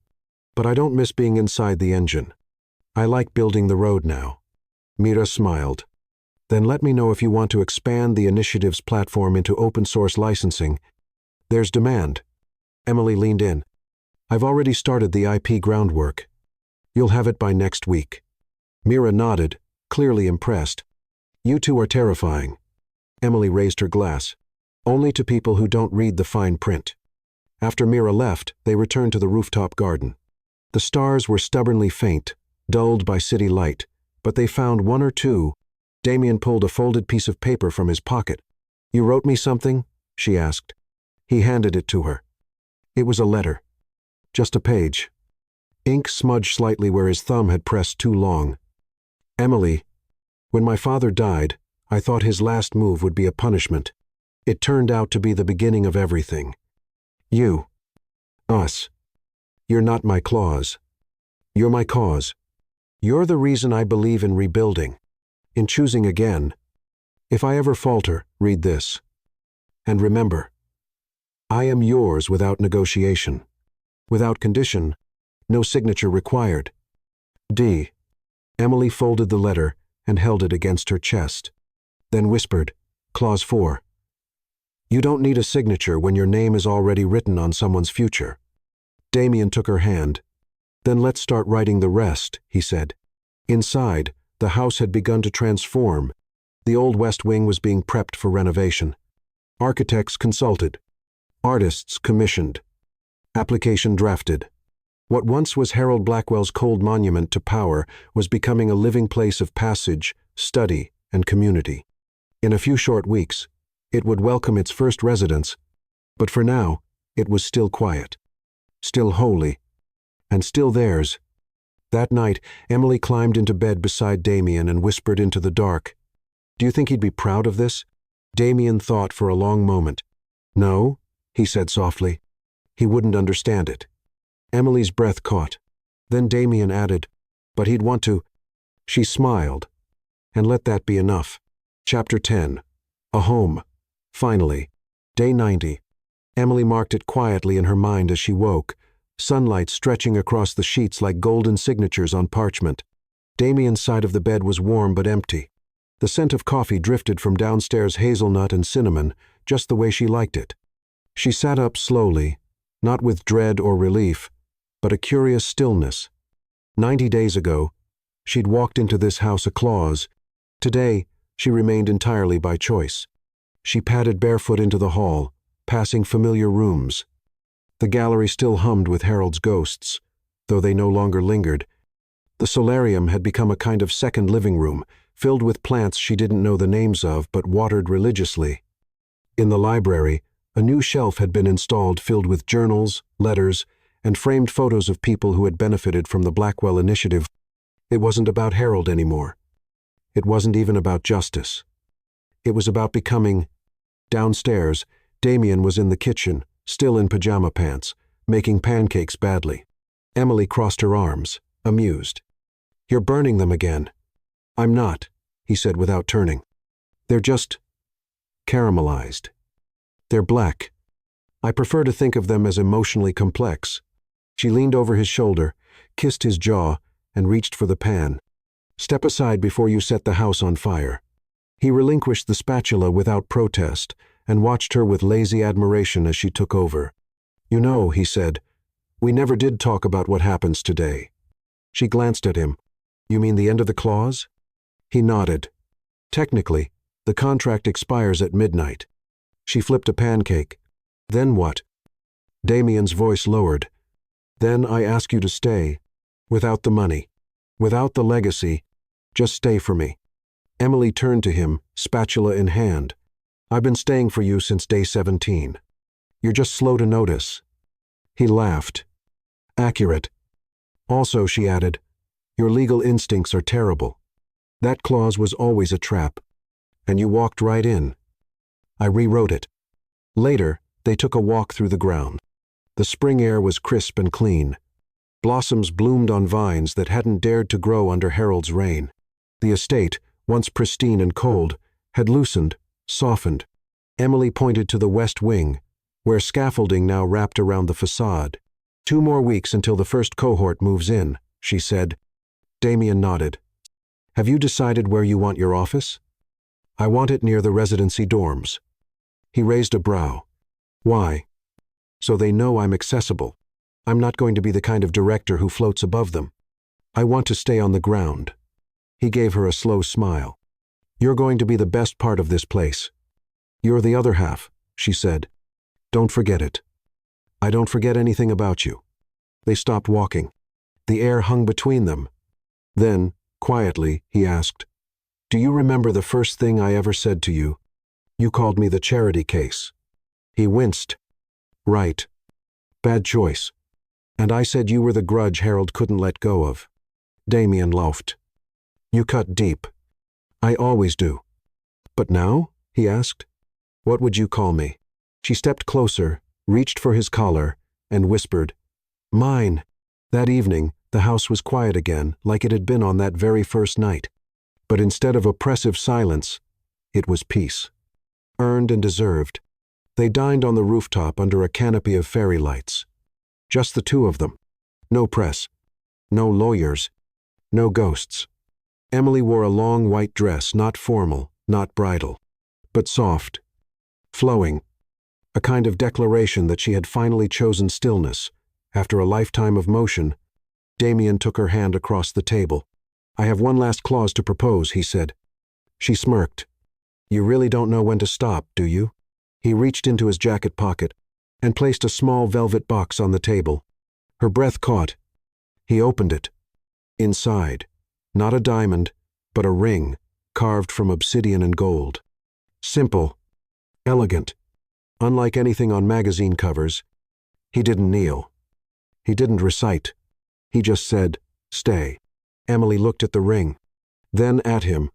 [SPEAKER 1] But I don't miss being inside the engine. I like building the road now. Meera smiled. Then let me know if you want to expand the initiative's platform into open-source licensing. There's demand. Emily leaned in. I've already started the IP groundwork. You'll have it by next week. Meera nodded, clearly impressed. You two are terrifying. Emily raised her glass. Only to people who don't read the fine print. After Meera left, they returned to the rooftop garden. The stars were stubbornly faint, dulled by city light, but they found one or two. Damien pulled a folded piece of paper from his pocket. You wrote me something? She asked. He handed it to her. It was a letter. Just a page. Ink smudged slightly where his thumb had pressed too long. Emily, when my father died, I thought his last move would be a punishment. It turned out to be the beginning of everything. You. Us. You're not my claws. You're my cause. You're the reason I believe in rebuilding, in choosing again. If I ever falter, read this. And remember, I am yours without negotiation. Without condition, no signature required. D. Emily folded the letter and held it against her chest. Then whispered, Clause 4. You don't need a signature when your name is already written on someone's future. Damien took her hand. Then let's start writing the rest, he said. Inside, the house had begun to transform. The old West Wing was being prepped for renovation. Architects consulted. Artists commissioned. Application drafted. What once was Harold Blackwell's cold monument to power was becoming a living place of passage, study, and community. In a few short weeks, it would welcome its first residents, but for now, it was still quiet, still holy, and still theirs. That night, Emily climbed into bed beside Damien and whispered into the dark, Do you think he'd be proud of this? Damien thought for a long moment. No, he said softly. He wouldn't understand it. Emily's breath caught. Then Damien added, But he'd want to. She smiled. And let that be enough. Chapter 10. A Home. Finally. Day 90. Emily marked it quietly in her mind as she woke, sunlight stretching across the sheets like golden signatures on parchment. Damien's side of the bed was warm but empty. The scent of coffee drifted from downstairs hazelnut and cinnamon, just the way she liked it. She sat up slowly, not with dread or relief, but a curious stillness. 90 days ago, she'd walked into this house a clause. Today, she remained entirely by choice. She padded barefoot into the hall, passing familiar rooms. The gallery still hummed with Harold's ghosts, though they no longer lingered. The solarium had become a kind of second living room, filled with plants she didn't know the names of but watered religiously. In the library, a new shelf had been installed filled with journals, letters, and framed photos of people who had benefited from the Blackwell Initiative. It wasn't about Harold anymore. It wasn't even about justice. It was about becoming. Downstairs, Damien was in the kitchen, still in pajama pants, making pancakes badly. Emily crossed her arms, amused. You're burning them again. I'm not, he said without turning. They're just caramelized. They're black. I prefer to think of them as emotionally complex. She leaned over his shoulder, kissed his jaw, and reached for the pan. Step aside before you set the house on fire. He relinquished the spatula without protest and watched her with lazy admiration as she took over. You know, he said, we never did talk about what happens today. She glanced at him. You mean the end of the clause? He nodded. Technically, the contract expires at midnight. She flipped a pancake. Then what? Damien's voice lowered. Then I ask you to stay. Without the money. Without the legacy. Just stay for me. Emily turned to him, spatula in hand. I've been staying for you since day 17. You're just slow to notice. He laughed. Accurate. Also, she added, your legal instincts are terrible. That clause was always a trap. And you walked right in. I rewrote it. Later, they took a walk through the ground. The spring air was crisp and clean. Blossoms bloomed on vines that hadn't dared to grow under Harold's reign. The estate, once pristine and cold, had loosened, softened. Emily pointed to the west wing, where scaffolding now wrapped around the facade. 2 more weeks until the first cohort moves in, she said. Damien nodded. Have you decided where you want your office? I want it near the residency dorms. He raised a brow. Why? So they know I'm accessible. I'm not going to be the kind of director who floats above them. I want to stay on the ground. He gave her a slow smile. You're going to be the best part of this place. You're the other half, she said. Don't forget it. I don't forget anything about you. They stopped walking. The air hung between them. Then, quietly, he asked, Do you remember the first thing I ever said to you? You called me the charity case. He winced. Right. Bad choice. And I said you were the grudge Harold couldn't let go of. Damien laughed. You cut deep. I always do. But now? He asked. What would you call me? She stepped closer, reached for his collar, and whispered, Mine. That evening, the house was quiet again, like it had been on that very first night. But instead of oppressive silence, it was peace. Earned and deserved. They dined on the rooftop under a canopy of fairy lights. Just the two of them. No press. No lawyers. No ghosts. Emily wore a long white dress, not formal, not bridal, but soft, flowing, a kind of declaration that she had finally chosen stillness. After a lifetime of motion, Damien took her hand across the table. I have one last clause to propose, he said. She smirked. You really don't know when to stop, do you? He reached into his jacket pocket and placed a small velvet box on the table. Her breath caught. He opened it. Inside, not a diamond, but a ring carved from obsidian and gold. Simple, elegant, unlike anything on magazine covers. He didn't kneel. He didn't recite. He just said, Stay. Emily looked at the ring, then at him.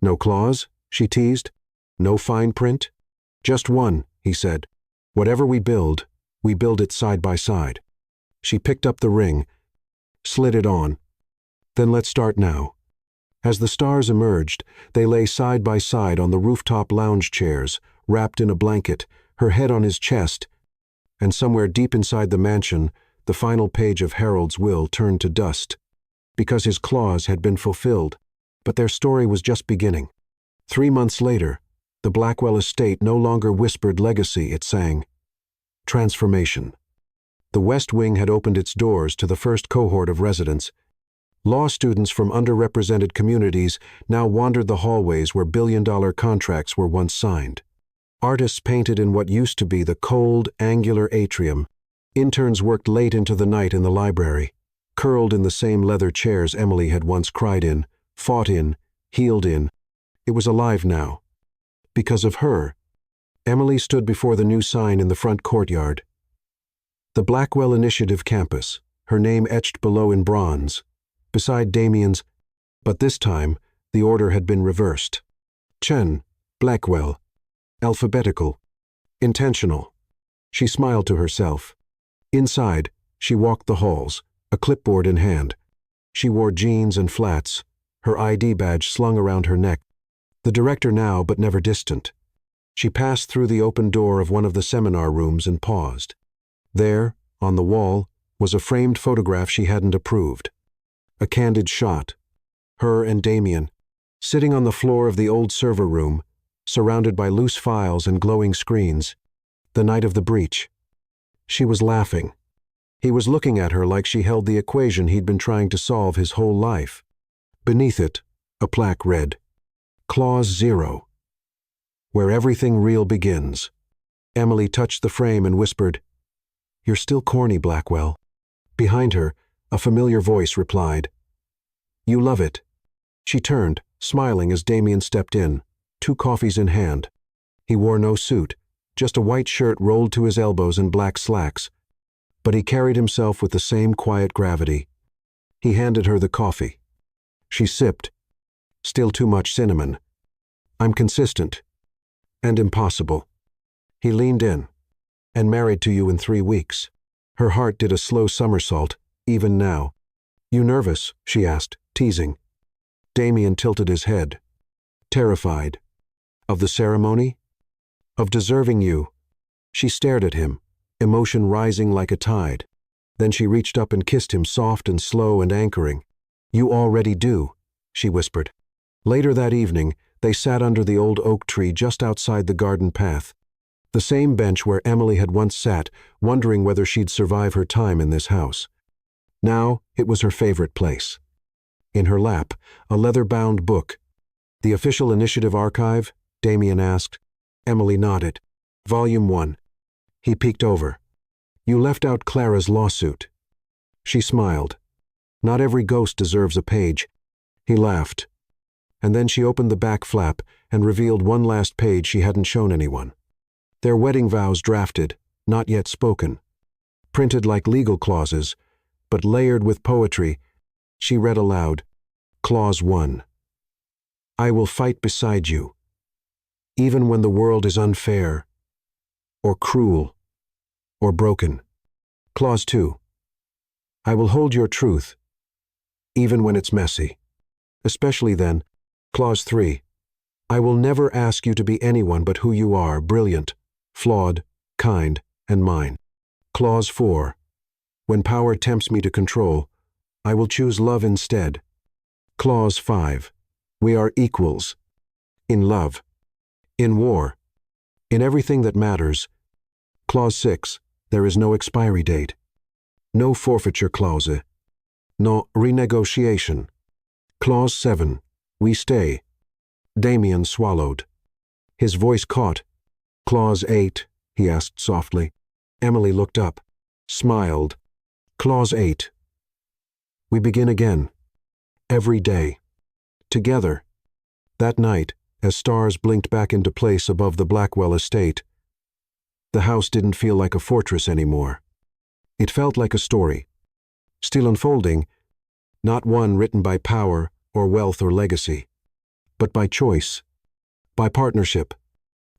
[SPEAKER 1] No clause? She teased. No fine print? Just one, he said. Whatever we build it side by side. She picked up the ring, slid it on. Then let's start now. As the stars emerged, they lay side by side on the rooftop lounge chairs, wrapped in a blanket, her head on his chest, and somewhere deep inside the mansion, the final page of Harold's will turned to dust, because his clause had been fulfilled. But their story was just beginning. 3 months later, the Blackwell estate no longer whispered legacy, it sang transformation. The West Wing had opened its doors to the first cohort of residents. Law students from underrepresented communities now wandered the hallways where billion-dollar contracts were once signed. Artists painted in what used to be the cold, angular atrium. Interns worked late into the night in the library, curled in the same leather chairs Emily had once cried in, fought in, healed in. It was alive now. Because of her, Emily stood before the new sign in the front courtyard. The Blackwell Initiative campus, her name etched below in bronze, beside Damien's, but this time the order had been reversed. Chen, Blackwell, alphabetical, intentional. She smiled to herself. Inside, she walked the halls, a clipboard in hand. She wore jeans and flats, her ID badge slung around her neck. The director now, but never distant. She passed through the open door of one of the seminar rooms and paused. There, on the wall, was a framed photograph she hadn't approved. A candid shot. Her and Damien, sitting on the floor of the old server room, surrounded by loose files and glowing screens. The night of the breach. She was laughing. He was looking at her like she held the equation he'd been trying to solve his whole life. Beneath it, a plaque read, Clause 0. Where everything real begins. Emily touched the frame and whispered, "You're still corny, Blackwell." Behind her, a familiar voice replied, "You love it." She turned, smiling as Damien stepped in, 2 coffees in hand. He wore no suit, just a white shirt rolled to his elbows and black slacks, but he carried himself with the same quiet gravity. He handed her the coffee. She sipped. Still too much cinnamon. "I'm consistent. And impossible." He leaned in. "And married to you in 3 weeks." Her heart did a slow somersault, even now. "You nervous?" she asked, teasing. Damien tilted his head. Terrified. "Of the ceremony? Of deserving you?" She stared at him, emotion rising like a tide. Then she reached up and kissed him, soft and slow and anchoring. "You already do," she whispered. Later that evening, they sat under the old oak tree just outside the garden path, the same bench where Emily had once sat, wondering whether she'd survive her time in this house. Now it was her favorite place. In her lap, a leather-bound book. "The official initiative archive?" Damien asked. Emily nodded. "Volume 1. He peeked over. "You left out Clara's lawsuit." She smiled. "Not every ghost deserves a page." He laughed. And then she opened the back flap and revealed one last page she hadn't shown anyone. Their wedding vows drafted, not yet spoken. Printed like legal clauses, but layered with poetry. She read aloud, Clause 1. "I will fight beside you, even when the world is unfair, or cruel, or broken." Clause 2. "I will hold your truth, even when it's messy. Especially then." Clause 3. "I will never ask you to be anyone but who you are, brilliant, flawed, kind, and mine." Clause 4. "When power tempts me to control, I will choose love instead." Clause 5. "We are equals. In love. In war. In everything that matters." Clause 6. "There is no expiry date. No forfeiture clause. No renegotiation." Clause 7. "We stay." Damien swallowed. His voice caught. "Clause 8, he asked softly. Emily looked up, smiled. Clause 8. "We begin again. Every day. Together." That night, as stars blinked back into place above the Blackwell estate, the house didn't feel like a fortress anymore. It felt like a story, still unfolding, not one written by power or wealth or legacy, but by choice, by partnership,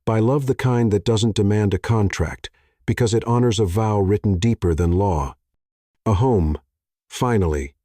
[SPEAKER 1] by love, the kind that doesn't demand a contract because it honors a vow written deeper than law. A home, finally,